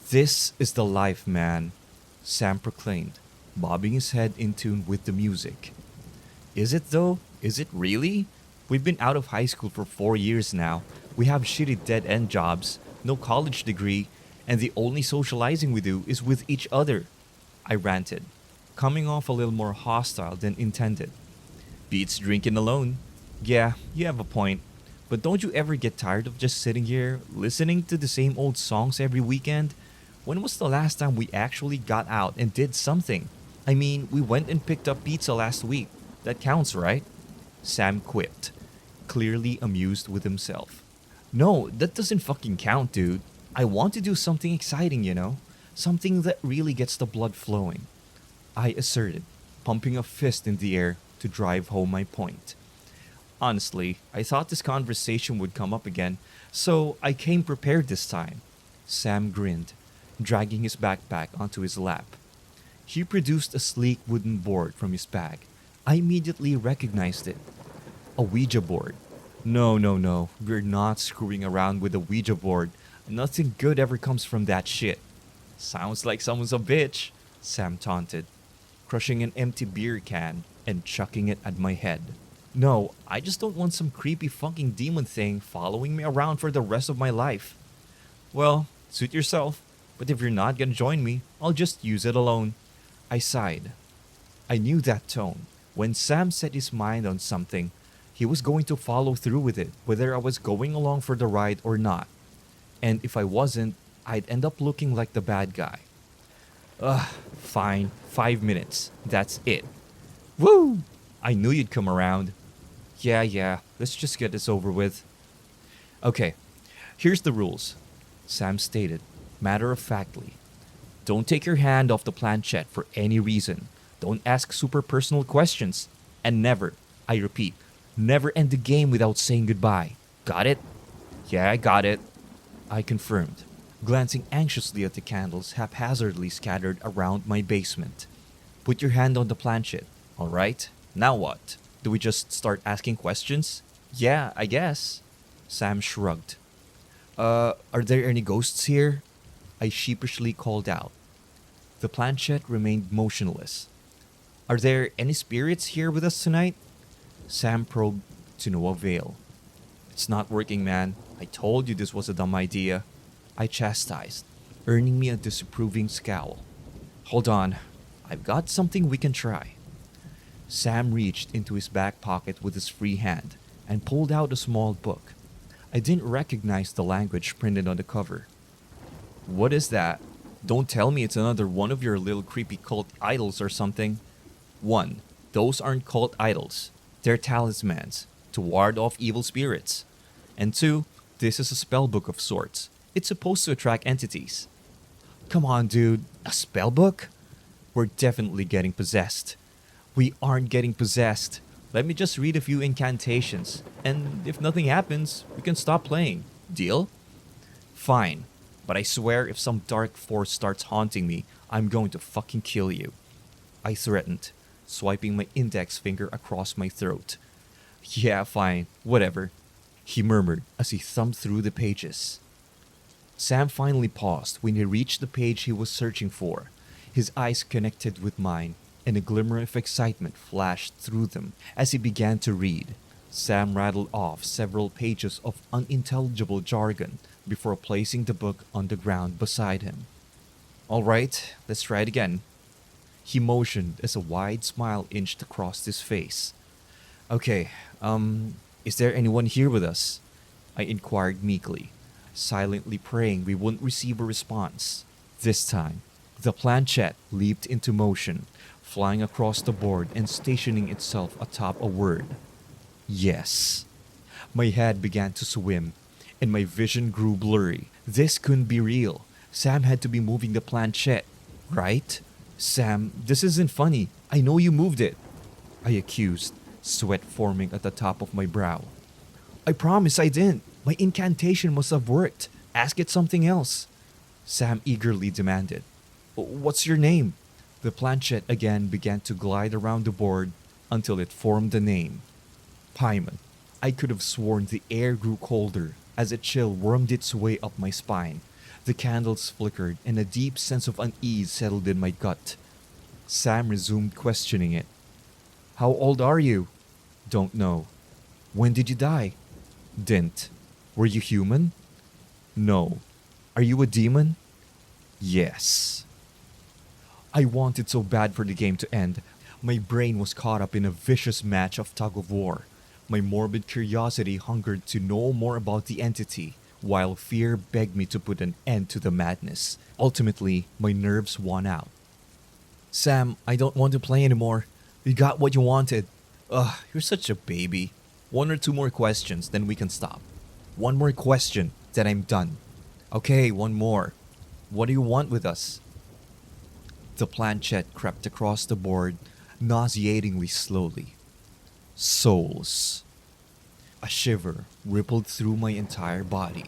This is the life, man, Sam proclaimed, bobbing his head in tune with the music. Is it though? Is it really? We've been out of high school for 4 years now. We have shitty dead-end jobs, no college degree, and the only socializing we do is with each other. I ranted, coming off a little more hostile than intended. Beats drinking alone. Yeah, you have a point. But don't you ever get tired of just sitting here, listening to the same old songs every weekend? When was the last time we actually got out and did something? I mean, we went and picked up pizza last week. That counts, right? Sam quipped, clearly amused with himself. No, that doesn't fucking count, dude. I want to do something exciting, you know? Something that really gets the blood flowing. I asserted, pumping a fist in the air to drive home my point. Honestly, I thought this conversation would come up again, so I came prepared this time. Sam grinned, dragging his backpack onto his lap. He produced a sleek wooden board from his bag. I immediately recognized it. A Ouija board. No, no, no. We're not screwing around with a Ouija board. Nothing good ever comes from that shit. Sounds like someone's a bitch, Sam taunted, crushing an empty beer can and chucking it at my head. No, I just don't want some creepy fucking demon thing following me around for the rest of my life. Well, suit yourself, but if you're not gonna join me, I'll just use it alone. I sighed. I knew that tone. When Sam set his mind on something, he was going to follow through with it, whether I was going along for the ride or not. And if I wasn't, I'd end up looking like the bad guy. Ugh, fine, 5 minutes. That's it. Woo! I knew you'd come around. Yeah, let's just get this over with. Okay, here's the rules, Sam stated, matter-of-factly. Don't take your hand off the planchette for any reason. Don't ask super personal questions. And never, I repeat, never end the game without saying goodbye. Got it? Yeah, I got it, I confirmed, glancing anxiously at the candles haphazardly scattered around my basement. Put your hand on the planchette, alright? Now what? Do we just start asking questions? Yeah, I guess. Sam shrugged. Are there any ghosts here? I sheepishly called out. The planchette remained motionless. Are there any spirits here with us tonight? Sam probed to no avail. It's not working, man. I told you this was a dumb idea, I chastised, earning me a disapproving scowl. Hold on. I've got something we can try. Sam reached into his back pocket with his free hand and pulled out a small book. I didn't recognize the language printed on the cover. What is that? Don't tell me it's another one of your little creepy cult idols or something. 1. Those aren't cult idols. They're talismans to ward off evil spirits. And 2. This is a spell book of sorts. It's supposed to attract entities. Come on, dude. A spell book? We're definitely getting possessed. We aren't getting possessed. Let me just read a few incantations, and if nothing happens, we can stop playing. Deal? Fine. But I swear if some dark force starts haunting me, I'm going to fucking kill you. I threatened, swiping my index finger across my throat. Yeah, fine. Whatever. He murmured as he thumbed through the pages. Sam finally paused when he reached the page he was searching for. His eyes connected with mine, and a glimmer of excitement flashed through them as he began to read. Sam rattled off several pages of unintelligible jargon before placing the book on the ground beside him. All right, let's try it again. He motioned as a wide smile inched across his face. Okay, is there anyone here with us? I inquired meekly, silently praying we wouldn't receive a response. This time, the planchette leaped into motion, flying across the board and stationing itself atop a word. Yes. My head began to swim, and my vision grew blurry. This couldn't be real. Sam had to be moving the planchette, right? Sam, this isn't funny. I know you moved it, I accused, sweat forming at the top of my brow. I promise I didn't. My incantation must have worked. Ask it something else, Sam eagerly demanded. What's your name? The planchette again began to glide around the board until it formed the name. Paimon. I could have sworn the air grew colder as a chill wormed its way up my spine. The candles flickered and a deep sense of unease settled in my gut. Sam resumed questioning it. How old are you? Don't know. When did you die? Didn't. Were you human? No. Are you a demon? Yes. I wanted so bad for the game to end. My brain was caught up in a vicious match of tug-of-war. My morbid curiosity hungered to know more about the entity, while fear begged me to put an end to the madness. Ultimately, my nerves won out. Sam, I don't want to play anymore. You got what you wanted. Ugh, you're such a baby. One or two more questions, then we can stop. One more question, then I'm done. Okay, one more. What do you want with us? The planchette crept across the board, nauseatingly slowly. Souls. A shiver rippled through my entire body.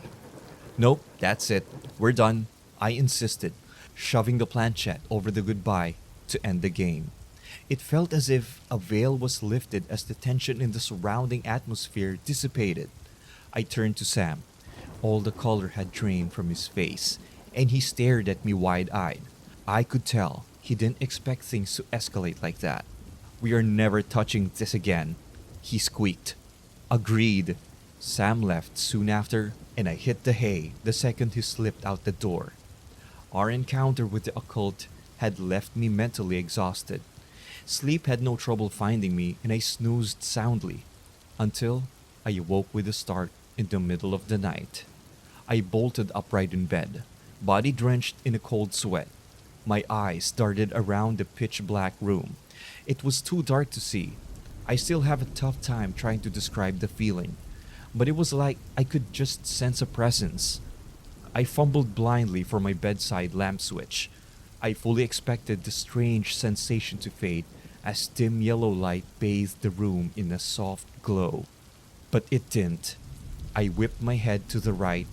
Nope, that's it. We're done, I insisted, shoving the planchette over the goodbye to end the game. It felt as if a veil was lifted as the tension in the surrounding atmosphere dissipated. I turned to Sam. All the color had drained from his face, and he stared at me wide-eyed. I could tell he didn't expect things to escalate like that. We are never touching this again, he squeaked. Agreed. Sam left soon after, and I hit the hay the second he slipped out the door. Our encounter with the occult had left me mentally exhausted. Sleep had no trouble finding me, and I snoozed soundly until I awoke with a start in the middle of the night. I bolted upright in bed, body drenched in a cold sweat. My eyes darted around the pitch-black room. It was too dark to see. I still have a tough time trying to describe the feeling, but it was like I could just sense a presence. I fumbled blindly for my bedside lamp switch. I fully expected the strange sensation to fade as dim yellow light bathed the room in a soft glow. But it didn't. I whipped my head to the right.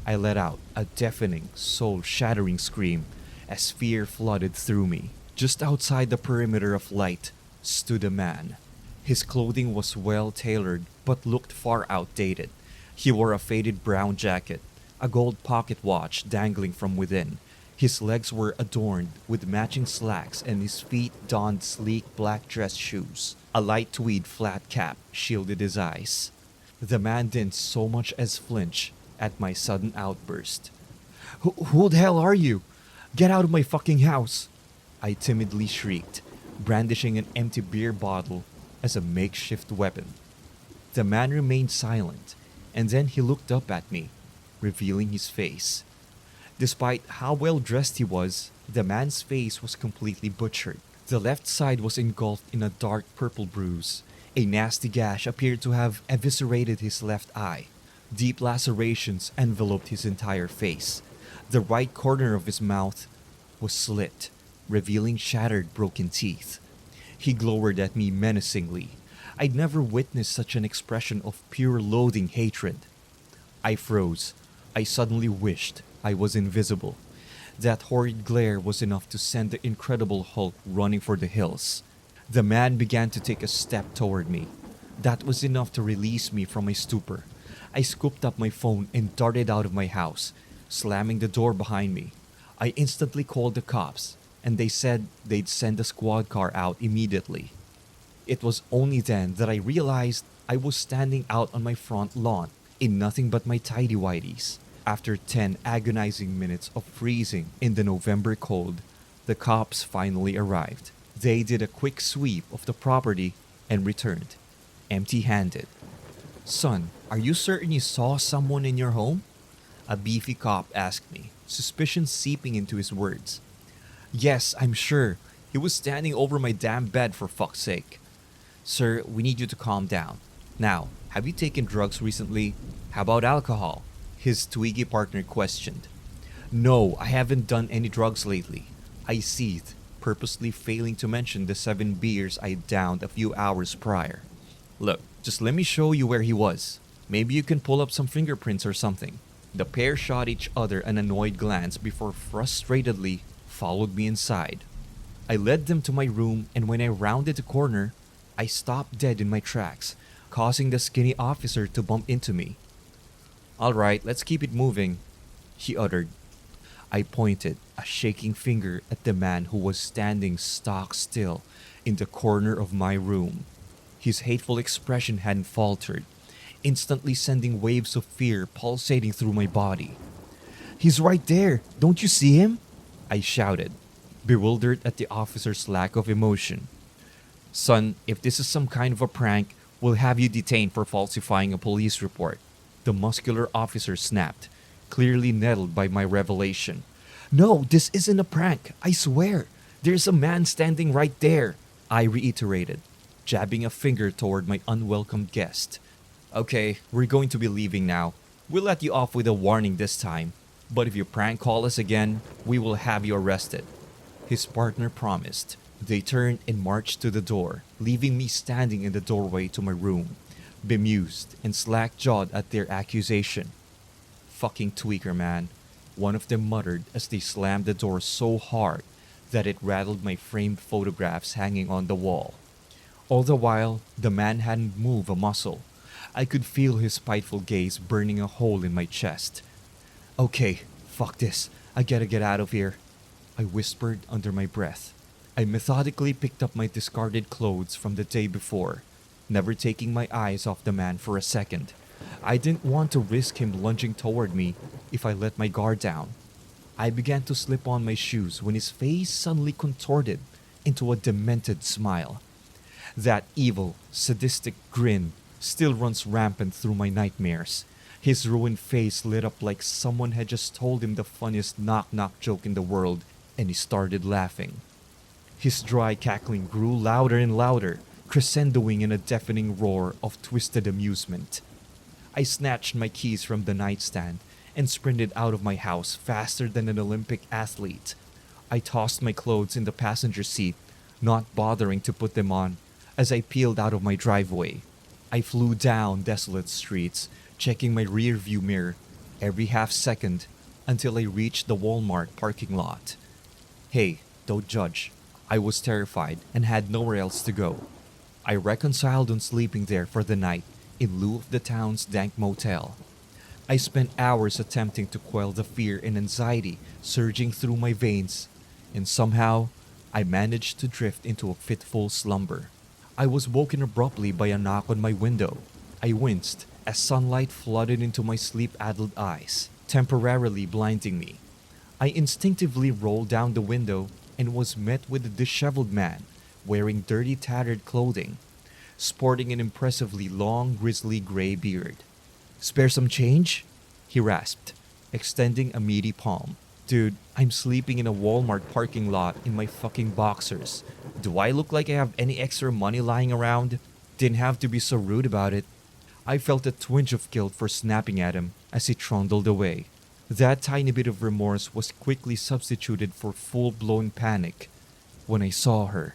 I let out a deafening, soul-shattering scream as fear flooded through me. Just outside the perimeter of light stood a man. His clothing was well tailored but looked far outdated. He wore a faded brown jacket, a gold pocket watch dangling from within. His legs were adorned with matching slacks and his feet donned sleek black dress shoes. A light tweed flat cap shielded his eyes. The man didn't so much as flinch at my sudden outburst. Who the hell are you? Get out of my fucking house! I timidly shrieked, brandishing an empty beer bottle as a makeshift weapon. The man remained silent, and then he looked up at me, revealing his face. Despite how well dressed he was, the man's face was completely butchered. The left side was engulfed in a dark purple bruise. A nasty gash appeared to have eviscerated his left eye. Deep lacerations enveloped his entire face. The right corner of his mouth was slit, revealing shattered, broken teeth. He glowered at me menacingly. I'd never witnessed such an expression of pure loathing hatred. I froze. I suddenly wished I was invisible. That horrid glare was enough to send the Incredible Hulk running for the hills. The man began to take a step toward me. That was enough to release me from my stupor. I scooped up my phone and darted out of my house, slamming the door behind me. I instantly called the cops, and they said they'd send a squad car out immediately. It was only then that I realized I was standing out on my front lawn in nothing but my tidy whities. After 10 agonizing minutes of freezing in the November cold, the cops finally arrived. They did a quick sweep of the property and returned, empty-handed. "Son, are you certain you saw someone in your home?" A beefy cop asked me, suspicion seeping into his words. "Yes, I'm sure. He was standing over my damn bed, for fuck's sake." "Sir, we need you to calm down. Now, have you taken drugs recently? How about alcohol?" his Twiggy partner questioned. "No, I haven't done any drugs lately," I seethed, purposely failing to mention the 7 beers I downed a few hours prior. "Look, just let me show you where he was. Maybe you can pull up some fingerprints or something." The pair shot each other an annoyed glance before frustratedly followed me inside. I led them to my room, and when I rounded the corner, I stopped dead in my tracks, causing the skinny officer to bump into me. "All right, let's keep it moving," he uttered. I pointed a shaking finger at the man who was standing stock still in the corner of my room. His hateful expression hadn't faltered, instantly sending waves of fear pulsating through my body. "He's right there! Don't you see him?" I shouted, bewildered at the officer's lack of emotion. "Son, if this is some kind of a prank, we'll have you detained for falsifying a police report," the muscular officer snapped, clearly nettled by my revelation. "No, this isn't a prank, I swear. There's a man standing right there," I reiterated, jabbing a finger toward my unwelcome guest. "Okay, we're going to be leaving now. We'll let you off with a warning this time, but if you prank call us again, we will have you arrested," his partner promised. They turned and marched to the door, leaving me standing in the doorway to my room, bemused and slack-jawed at their accusation. "Fucking tweaker, man," one of them muttered as they slammed the door so hard that it rattled my framed photographs hanging on the wall. All the while, the man hadn't moved a muscle. I could feel his spiteful gaze burning a hole in my chest. "Okay, fuck this. I gotta get out of here," I whispered under my breath. I methodically picked up my discarded clothes from the day before, never taking my eyes off the man for a second. I didn't want to risk him lunging toward me if I let my guard down. I began to slip on my shoes when his face suddenly contorted into a demented smile. That evil, sadistic grin still runs rampant through my nightmares. His ruined face lit up like someone had just told him the funniest knock-knock joke in the world, and he started laughing. His dry cackling grew louder and louder, crescendoing in a deafening roar of twisted amusement. I snatched my keys from the nightstand and sprinted out of my house faster than an Olympic athlete. I tossed my clothes in the passenger seat, not bothering to put them on, as I peeled out of my driveway. I flew down desolate streets, checking my rear-view mirror every half second until I reached the Walmart parking lot. Hey, don't judge. I was terrified and had nowhere else to go. I reconciled on sleeping there for the night in lieu of the town's dank motel. I spent hours attempting to quell the fear and anxiety surging through my veins, and somehow I managed to drift into a fitful slumber. I was woken abruptly by a knock on my window. I winced as sunlight flooded into my sleep-addled eyes, temporarily blinding me. I instinctively rolled down the window and was met with a disheveled man wearing dirty, tattered clothing, sporting an impressively long, grizzly gray beard. "Spare some change?" he rasped, extending a meaty palm. "Dude, I'm sleeping in a Walmart parking lot in my fucking boxers. Do I look like I have any extra money lying around?" Didn't have to be so rude about it. I felt a twinge of guilt for snapping at him as he trundled away. That tiny bit of remorse was quickly substituted for full-blown panic when I saw her.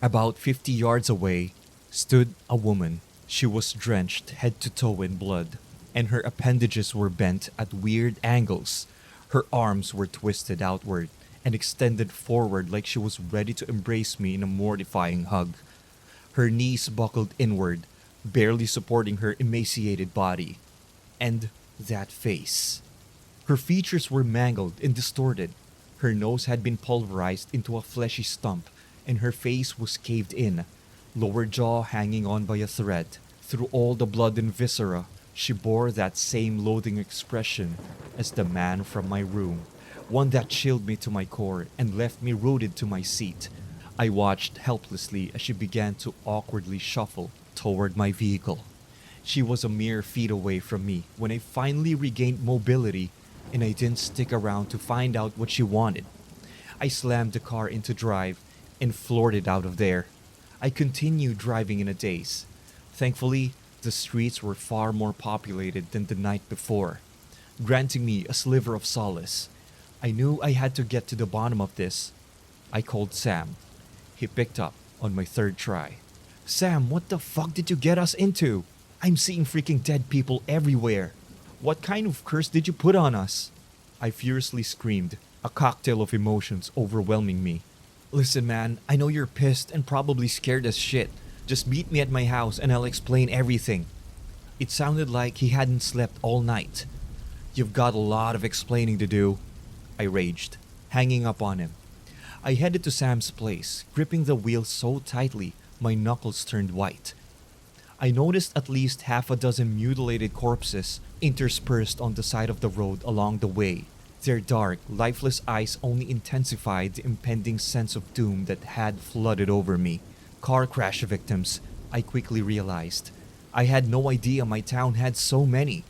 About 50 yards away stood a woman. She was drenched head to toe in blood, and her appendages were bent at weird angles. Her arms were twisted outward and extended forward like she was ready to embrace me in a mortifying hug. Her knees buckled inward, barely supporting her emaciated body. And that face. Her features were mangled and distorted. Her nose had been pulverized into a fleshy stump, and her face was caved in, lower jaw hanging on by a thread. Through all the blood and viscera, she bore that same loathing expression as the man from my room, one that chilled me to my core and left me rooted to my seat. I watched helplessly as she began to awkwardly shuffle toward my vehicle. She was a mere feet away from me when I finally regained mobility, and I didn't stick around to find out what she wanted. I slammed the car into drive and floored it out of there. I continued driving in a daze. Thankfully, the streets were far more populated than the night before, granting me a sliver of solace. I knew I had to get to the bottom of this. I called Sam. He picked up on my third try. Sam, what the fuck did you get us into? I'm seeing freaking dead people everywhere. What kind of curse did you put on us? I furiously screamed, a cocktail of emotions overwhelming me. Listen, man, I know you're pissed and probably scared as shit. Just meet me at my house and I'll explain everything. It sounded like he hadn't slept all night. You've got a lot of explaining to do, I raged, hanging up on him. I headed to Sam's place, gripping the wheel so tightly my knuckles turned white. I noticed at least half a dozen mutilated corpses interspersed on the side of the road along the way. Their dark, lifeless eyes only intensified the impending sense of doom that had flooded over me. Car crash victims, I quickly realized. I had no idea my town had so many.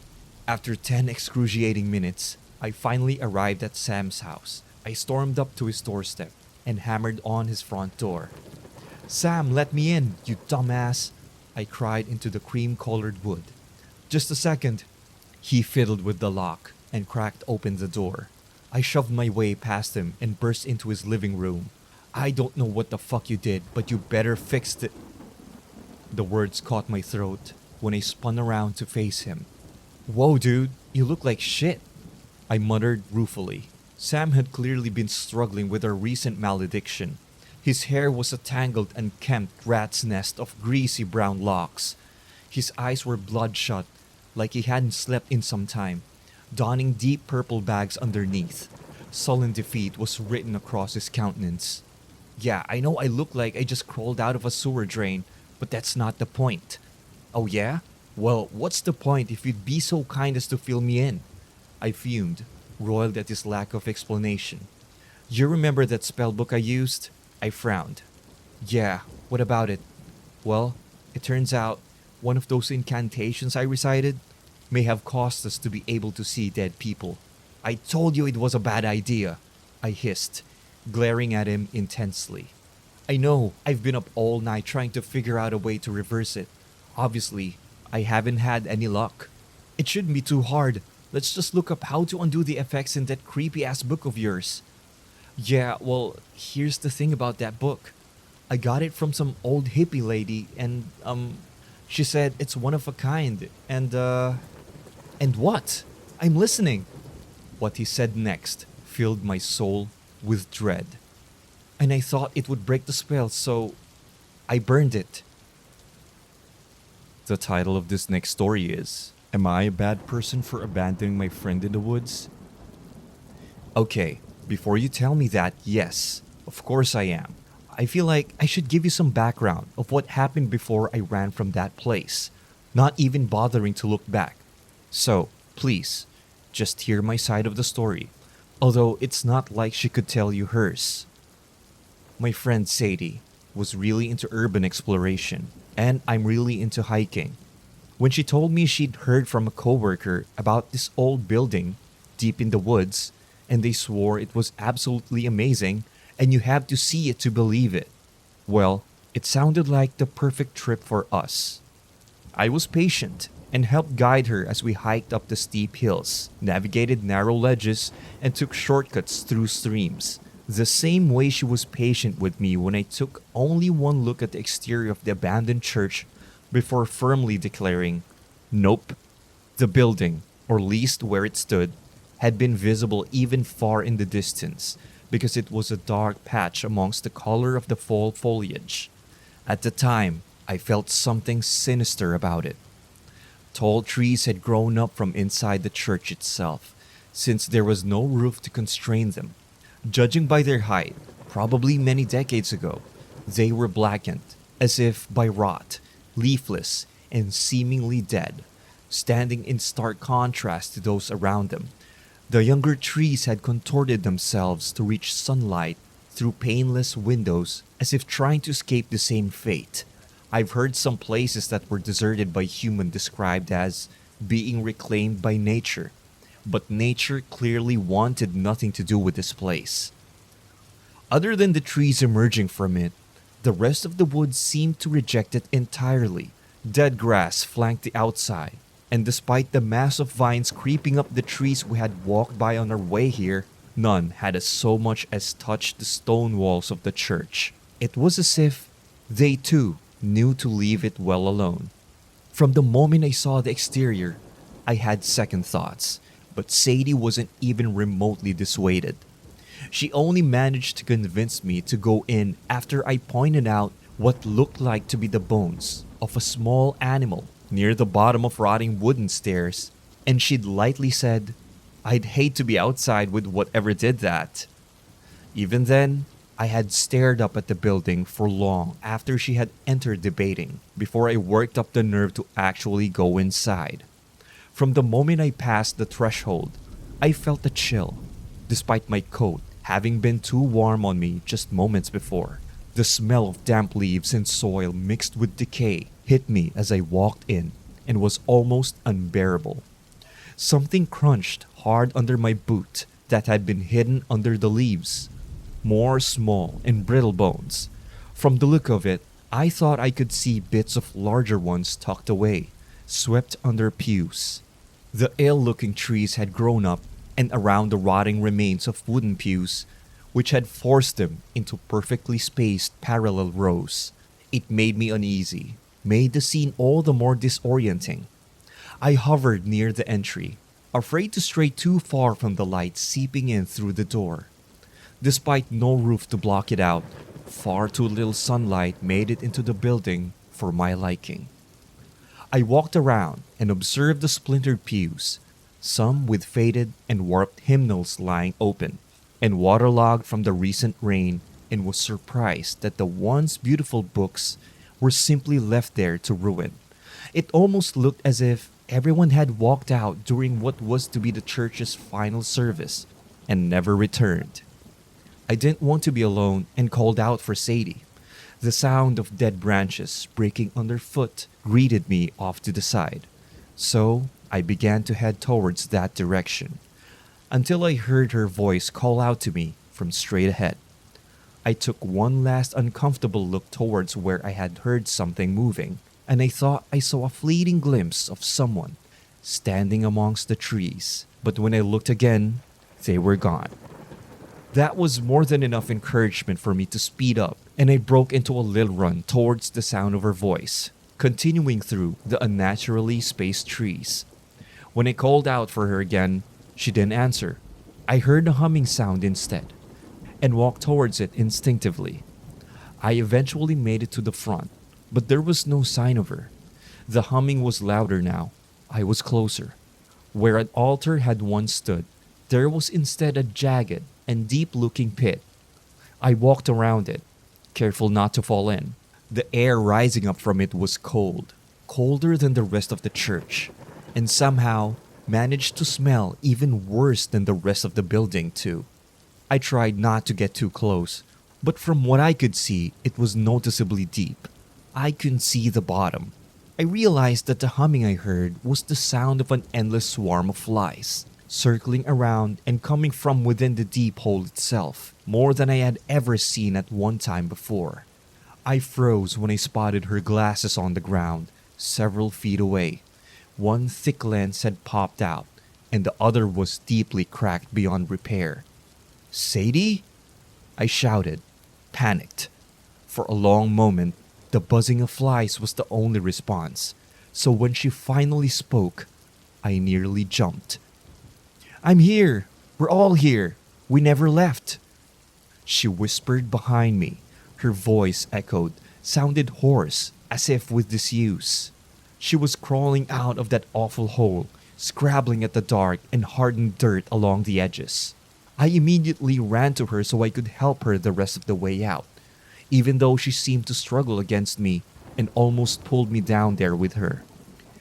After 10 excruciating minutes, I finally arrived at Sam's house. I stormed up to his doorstep and hammered on his front door. Sam, let me in, you dumbass, I cried into the cream-colored wood. Just a second. He fiddled with the lock and cracked open the door. I shoved my way past him and burst into his living room. I don't know what the fuck you did, but you better fix it. The words caught my throat when I spun around to face him. Whoa, dude, you look like shit, I muttered ruefully. Sam had clearly been struggling with a recent malediction. His hair was a tangled and kempt rat's nest of greasy brown locks. His eyes were bloodshot, like he hadn't slept in some time, donning deep purple bags underneath. Sullen defeat was written across his countenance. Yeah, I know I look like I just crawled out of a sewer drain, but that's not the point. Oh yeah? Well, what's the point if you'd be so kind as to fill me in? I fumed, roiled at his lack of explanation. You remember that spell book I used? I frowned. Yeah, what about it? Well, it turns out one of those incantations I recited may have caused us to be able to see dead people. I told you it was a bad idea, I hissed, glaring at him intensely. I know, I've been up all night trying to figure out a way to reverse it. Obviously, I haven't had any luck. It shouldn't be too hard. Let's just look up how to undo the effects in that creepy-ass book of yours. Yeah, well, here's the thing about that book. I got it from some old hippie lady and, she said it's one of a kind and what? I'm listening. What he said next filled my soul with dread. And I thought it would break the spell, so I burned it. The title of this next story is, Am I a Bad Person for Abandoning My Friend in the Woods? Okay, before you tell me that, yes, of course I am. I feel like I should give you some background of what happened before I ran from that place, not even bothering to look back. So, please, just hear my side of the story, although it's not like she could tell you hers. My friend Sadie was really into urban exploration, and I'm really into hiking. When she told me she'd heard from a coworker about this old building deep in the woods, and they swore it was absolutely amazing, and you have to see it to believe it. Well, it sounded like the perfect trip for us. I was patient and helped guide her as we hiked up the steep hills, navigated narrow ledges, and took shortcuts through streams. The same way she was patient with me when I took only one look at the exterior of the abandoned church before firmly declaring, "Nope." The building, or least where it stood, had been visible even far in the distance because it was a dark patch amongst the color of the fall foliage. At the time, I felt something sinister about it. Tall trees had grown up from inside the church itself, since there was no roof to constrain them. Judging by their height, probably many decades ago, they were blackened, as if by rot, leafless, and seemingly dead, standing in stark contrast to those around them. The younger trees had contorted themselves to reach sunlight through paneless windows as if trying to escape the same fate. I've heard some places that were deserted by humans described as being reclaimed by nature, but nature clearly wanted nothing to do with this place. Other than the trees emerging from it, the rest of the woods seemed to reject it entirely. Dead grass flanked the outside, and despite the mass of vines creeping up the trees we had walked by on our way here, none had as so much as touched the stone walls of the church. It was as if they too knew to leave it well alone. From the moment I saw the exterior, I had second thoughts, but Sadie wasn't even remotely dissuaded. She only managed to convince me to go in after I pointed out what looked like to be the bones of a small animal near the bottom of rotting wooden stairs, and she'd lightly said, "I'd hate to be outside with whatever did that." Even then, I had stared up at the building for long after she had entered debating, before I worked up the nerve to actually go inside. From the moment I passed the threshold, I felt a chill, despite my coat having been too warm on me just moments before. The smell of damp leaves and soil mixed with decay hit me as I walked in and was almost unbearable. Something crunched hard under my boot that had been hidden under the leaves. More small and brittle bones. From the look of it, I thought I could see bits of larger ones tucked away, swept under pews. The ill-looking trees had grown up and around the rotting remains of wooden pews, which had forced them into perfectly spaced parallel rows. It made me uneasy, made the scene all the more disorienting. I hovered near the entry, afraid to stray too far from the light seeping in through the door. Despite no roof to block it out, far too little sunlight made it into the building for my liking. I walked around and observed the splintered pews, some with faded and warped hymnals lying open and waterlogged from the recent rain, and was surprised that the once beautiful books were simply left there to ruin. It almost looked as if everyone had walked out during what was to be the church's final service and never returned. I didn't want to be alone and called out for Sadie. The sound of dead branches breaking underfoot greeted me off to the side, so I began to head towards that direction, until I heard her voice call out to me from straight ahead. I took one last uncomfortable look towards where I had heard something moving, and I thought I saw a fleeting glimpse of someone standing amongst the trees, but when I looked again, they were gone. That was more than enough encouragement for me to speed up, and I broke into a little run towards the sound of her voice, continuing through the unnaturally spaced trees. When I called out for her again, she didn't answer. I heard a humming sound instead, and walked towards it instinctively. I eventually made it to the front, but there was no sign of her. The humming was louder now. I was closer. Where an altar had once stood, there was instead a jagged and deep-looking pit. I walked around it, careful not to fall in. The air rising up from it was cold, colder than the rest of the church, and somehow managed to smell even worse than the rest of the building too. I tried not to get too close, but from what I could see, it was noticeably deep. I couldn't see the bottom. I realized that the humming I heard was the sound of an endless swarm of flies, circling around and coming from within the deep hole itself, more than I had ever seen at one time before. I froze when I spotted her glasses on the ground, several feet away. One thick lens had popped out, and the other was deeply cracked beyond repair. "Sadie?" I shouted, panicked. For a long moment, the buzzing of flies was the only response, so when she finally spoke, I nearly jumped. "I'm here! We're all here! We never left!" She whispered behind me. Her voice echoed, sounded hoarse, as if with disuse. She was crawling out of that awful hole, scrabbling at the dark and hardened dirt along the edges. I immediately ran to her so I could help her the rest of the way out, even though she seemed to struggle against me and almost pulled me down there with her.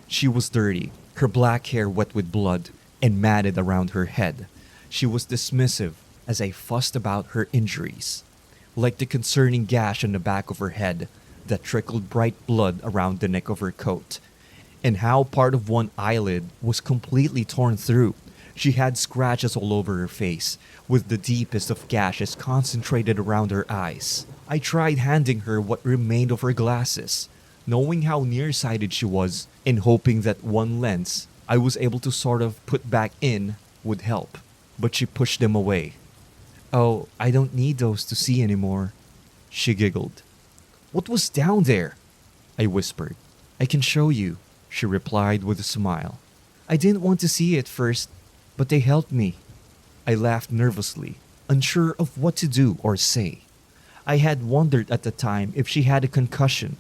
She was dirty, her black hair wet with blood and matted around her head. She was dismissive as I fussed about her injuries, like the concerning gash on the back of her head that trickled bright blood around the neck of her coat, and how part of one eyelid was completely torn through. She had scratches all over her face, with the deepest of gashes concentrated around her eyes. I tried handing her what remained of her glasses, knowing how nearsighted she was, and hoping that one lens I was able to sort of put back in would help. But she pushed them away. "Oh, I don't need those to see anymore," she giggled. "What was down there?" I whispered. "I can show you," she replied with a smile. "I didn't want to see it first, but they helped me." I laughed nervously, unsure of what to do or say. I had wondered at the time if she had a concussion.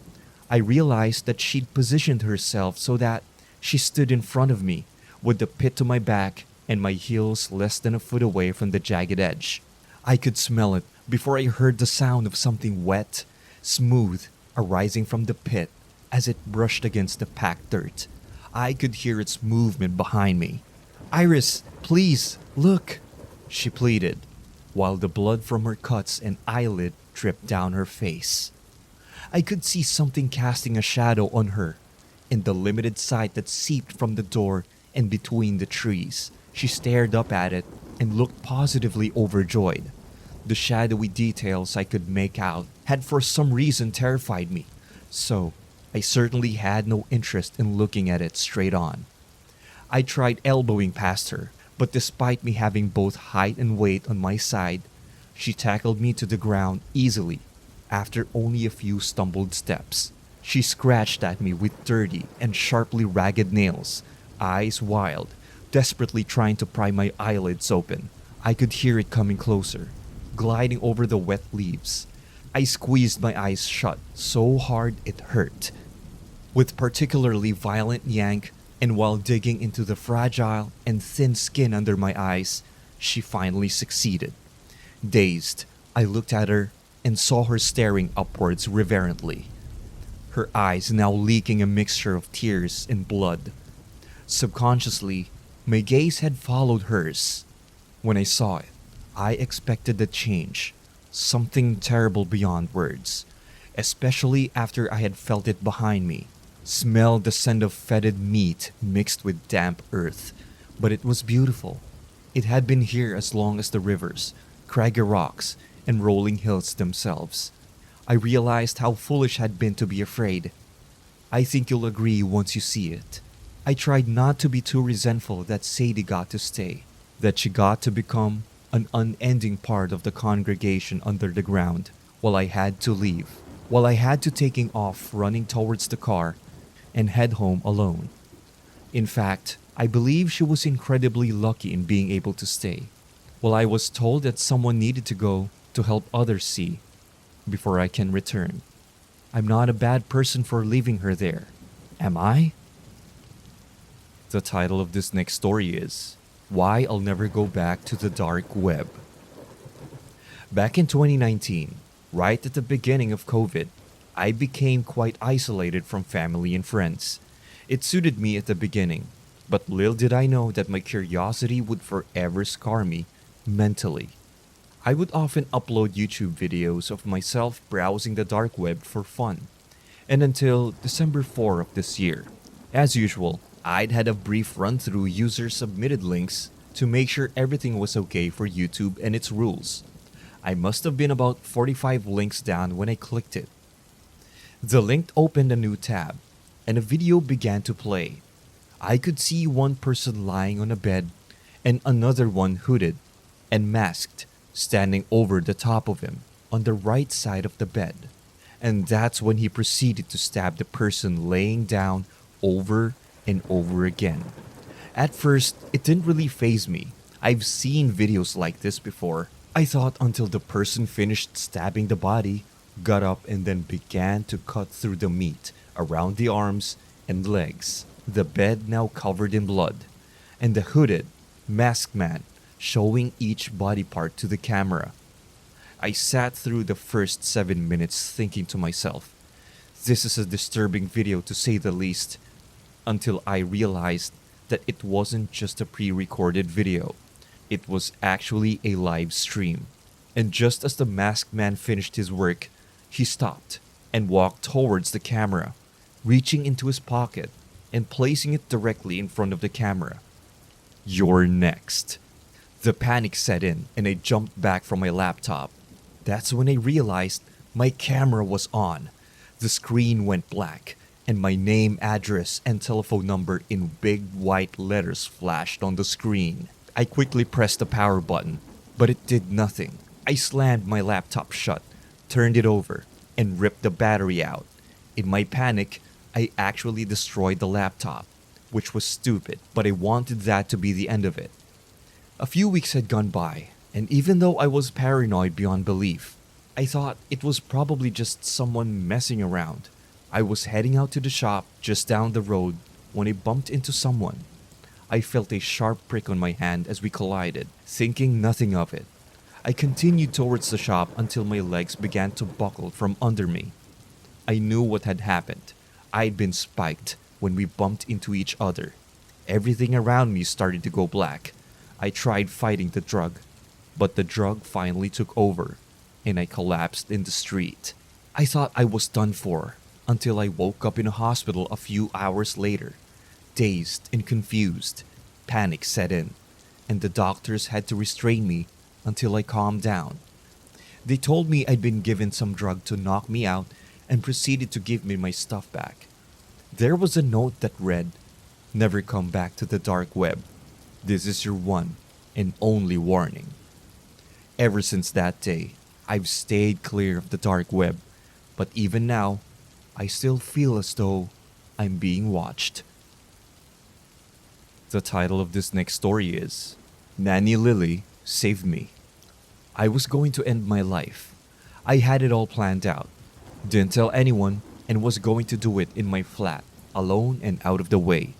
I realized that she'd positioned herself so that she stood in front of me, with the pit to my back and my heels less than a foot away from the jagged edge. I could smell it before I heard the sound of something wet, smooth, arising from the pit as it brushed against the packed dirt. I could hear its movement behind me. "Iris, please, look," she pleaded, while the blood from her cuts and eyelid dripped down her face. I could see something casting a shadow on her. In the limited sight that seeped from the door and between the trees, she stared up at it and looked positively overjoyed. The shadowy details I could make out had for some reason terrified me, so I certainly had no interest in looking at it straight on. I tried elbowing past her, but despite me having both height and weight on my side, she tackled me to the ground easily after only a few stumbled steps. She scratched at me with dirty and sharply ragged nails, eyes wild, desperately trying to pry my eyelids open. I could hear it coming closer, gliding over the wet leaves. I squeezed my eyes shut so hard it hurt. With particularly violent yank, and while digging into the fragile and thin skin under my eyes, she finally succeeded. Dazed, I looked at her and saw her staring upwards reverently, her eyes now leaking a mixture of tears and blood. Subconsciously, my gaze had followed hers. When I saw it, I expected a change, something terrible beyond words, especially after I had felt it behind me, smelled the scent of fetid meat mixed with damp earth. But it was beautiful. It had been here as long as the rivers, craggy rocks, and rolling hills themselves. I realized how foolish I'd been to be afraid. I think you'll agree once you see it. I tried not to be too resentful that Sadie got to stay, that she got to become an unending part of the congregation under the ground, while I had to leave, while I had to taking off running towards the car and head home alone. In fact, I believe she was incredibly lucky in being able to stay, while I was told that someone needed to go to help others see before I can return. I'm not a bad person for leaving her there, am I? The title of this next story is Why I'll Never Go Back to the Dark Web. Back in 2019, right at the beginning of COVID, I became quite isolated from family and friends. It suited me at the beginning, but little did I know that my curiosity would forever scar me mentally. I would often upload YouTube videos of myself browsing the dark web for fun. And until December 4 of this year, as usual, I'd had a brief run through user-submitted links to make sure everything was okay for YouTube and its rules. I must have been about 45 links down when I clicked it. The link opened a new tab, and a video began to play. I could see one person lying on a bed and another one hooded and masked standing over the top of him on the right side of the bed. And that's when he proceeded to stab the person laying down over and over again. At first, it didn't really faze me. I've seen videos like this before. I thought until the person finished stabbing the body, got up, and then began to cut through the meat around the arms and legs. The bed now covered in blood, and the hooded, masked man showing each body part to the camera. I sat through the first 7 minutes thinking to myself, this is a disturbing video to say the least, until I realized that it wasn't just a pre recorded video. It was actually a live stream. And just as the masked man finished his work, he stopped and walked towards the camera, reaching into his pocket and placing it directly in front of the camera. You're next. The panic set in and I jumped back from my laptop. That's when I realized my camera was on. The screen went black and my name, address, and telephone number in big white letters flashed on the screen. I quickly pressed the power button, but it did nothing. I slammed my laptop shut, turned it over, and ripped the battery out. In my panic, I actually destroyed the laptop, which was stupid, but I wanted that to be the end of it. A few weeks had gone by, and even though I was paranoid beyond belief, I thought it was probably just someone messing around. I was heading out to the shop just down the road when I bumped into someone. I felt a sharp prick on my hand as we collided, thinking nothing of it. I continued towards the shop until my legs began to buckle from under me. I knew what had happened. I'd been spiked when we bumped into each other. Everything around me started to go black. I tried fighting the drug, but the drug finally took over, and I collapsed in the street. I thought I was done for, until I woke up in a hospital a few hours later. Dazed and confused, panic set in, and the doctors had to restrain me until I calmed down. They told me I'd been given some drug to knock me out and proceeded to give me my stuff back. There was a note that read, "Never come back to the dark web. This is your one and only warning." Ever since that day, I've stayed clear of the dark web, but even now, I still feel as though I'm being watched. The title of this next story is Nanny Lily Saved Me. I was going to end my life. I had it all planned out. Didn't tell anyone and was going to do it in my flat, alone and out of the way.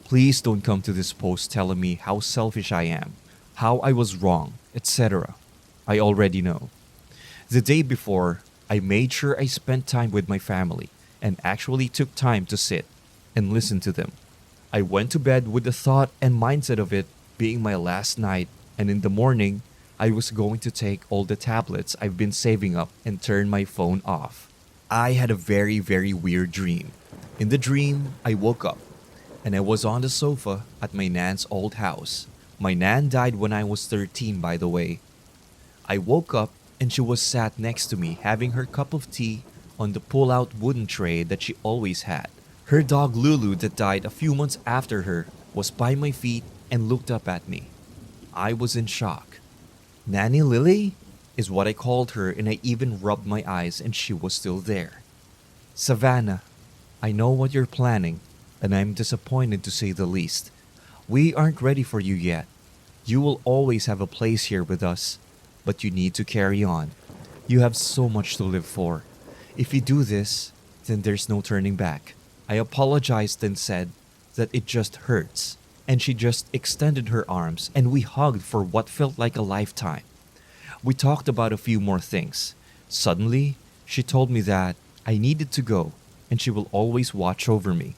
Please don't come to this post telling me how selfish I am, how I was wrong, etc. I already know. The day before, I made sure I spent time with my family and actually took time to sit and listen to them. I went to bed with the thought and mindset of it being my last night, and in the morning, I was going to take all the tablets I've been saving up and turn my phone off. I had a very, very weird dream. In the dream, I woke up and I was on the sofa at my nan's old house. My nan died when I was 13, by the way. I woke up and she was sat next to me having her cup of tea on the pull-out wooden tray that she always had. Her dog Lulu that died a few months after her was by my feet and looked up at me. I was in shock. Nanny Lily is what I called her, and I even rubbed my eyes and she was still there. Savannah, I know what you're planning, and I'm disappointed to say the least. We aren't ready for you yet. You will always have a place here with us, but you need to carry on. You have so much to live for. If you do this, then there's no turning back. I apologized and said that it just hurts, and she just extended her arms and we hugged for what felt like a lifetime. We talked about a few more things. Suddenly, she told me that I needed to go and she will always watch over me.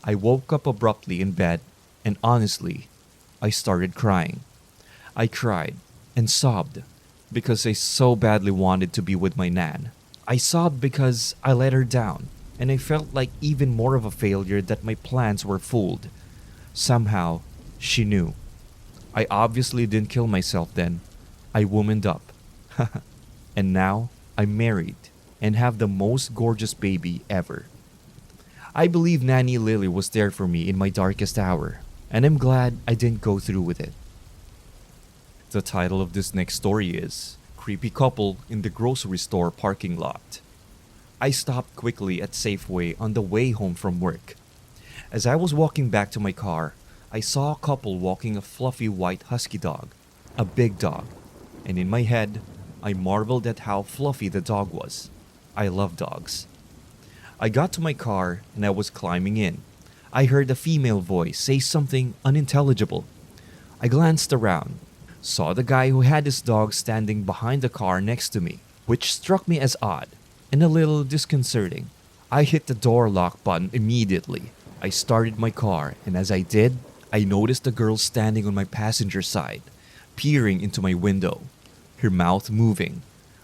I woke up abruptly in bed and honestly, I started crying. I cried and sobbed because I so badly wanted to be with my nan. I sobbed because I let her down, and I felt like even more of a failure that my plans were fooled. Somehow, she knew. I obviously didn't kill myself then. I womaned up. And now, I'm married and have the most gorgeous baby ever. I believe Nanny Lily was there for me in my darkest hour, and I'm glad I didn't go through with it. The title of this next story is Creepy Couple in the Grocery Store Parking Lot. I stopped quickly at Safeway on the way home from work. As I was walking back to my car, I saw a couple walking a fluffy white husky dog, a big dog, and in my head, I marveled at how fluffy the dog was. I love dogs. I got to my car and I was climbing in. I heard a female voice say something unintelligible. I glanced around, saw the guy who had his dog standing behind the car next to me, which struck me as odd and a little disconcerting. I hit the door lock button immediately. I started my car, and as I did, I noticed a girl standing on my passenger side, peering into my window, her mouth moving,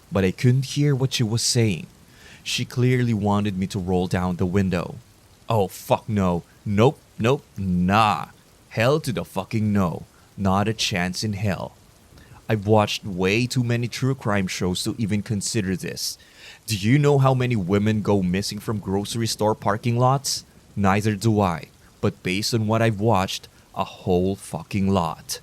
but I couldn't hear what she was saying. She clearly wanted me to roll down the window. Oh, fuck no. Nope, nah. Hell to the fucking no. Not a chance in hell. I've watched way too many true crime shows to even consider this. Do you know how many women go missing from grocery store parking lots? Neither do I. But based on what I've watched, a whole fucking lot.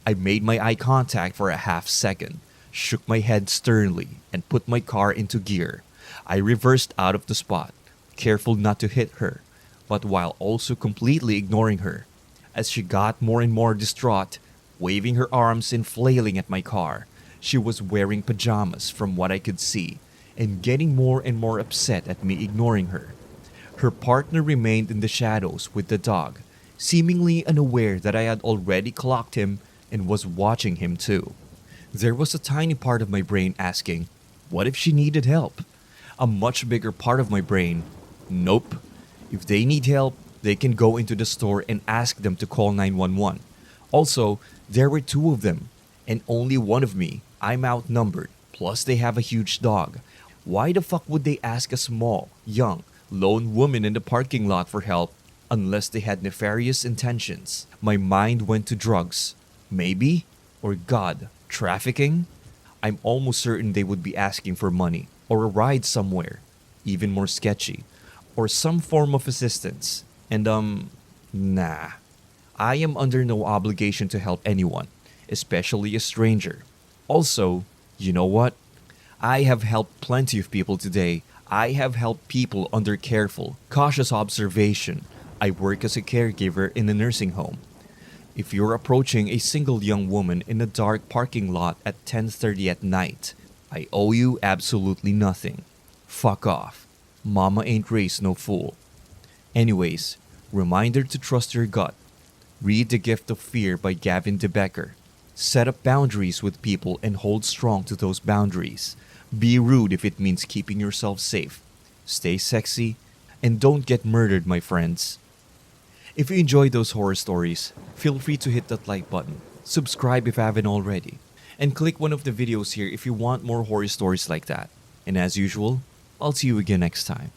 I made my eye contact for a half second, shook my head sternly, and put my car into gear. I reversed out of the spot, careful not to hit her, but while also completely ignoring her. As she got more and more distraught, waving her arms and flailing at my car, she was wearing pajamas from what I could see, and getting more and more upset at me ignoring her. Her partner remained in the shadows with the dog, seemingly unaware that I had already clocked him and was watching him too. There was a tiny part of my brain asking, what if she needed help? A much bigger part of my brain, nope. If they need help, they can go into the store and ask them to call 911. Also, there were two of them, and only one of me. I'm outnumbered, plus they have a huge dog. Why the fuck would they ask a small, young, lone woman in the parking lot for help unless they had nefarious intentions? My mind went to drugs. Maybe? Or God, trafficking? I'm almost certain they would be asking for money, or a ride somewhere, even more sketchy, or some form of assistance. And nah. I am under no obligation to help anyone, especially a stranger. Also, you know what? I have helped plenty of people today. I have helped people under careful, cautious observation. I work as a caregiver in a nursing home. If you're approaching a single young woman in a dark parking lot at 10:30 at night, I owe you absolutely nothing. Fuck off. Mama ain't raised no fool. Anyways, reminder to trust your gut. Read The Gift of Fear by Gavin DeBecker. Set up boundaries with people and hold strong to those boundaries. Be rude if it means keeping yourself safe. Stay sexy, and don't get murdered, my friends. If you enjoyed those horror stories, feel free to hit that like button, subscribe if you haven't already, and click one of the videos here if you want more horror stories like that. And as usual, I'll see you again next time.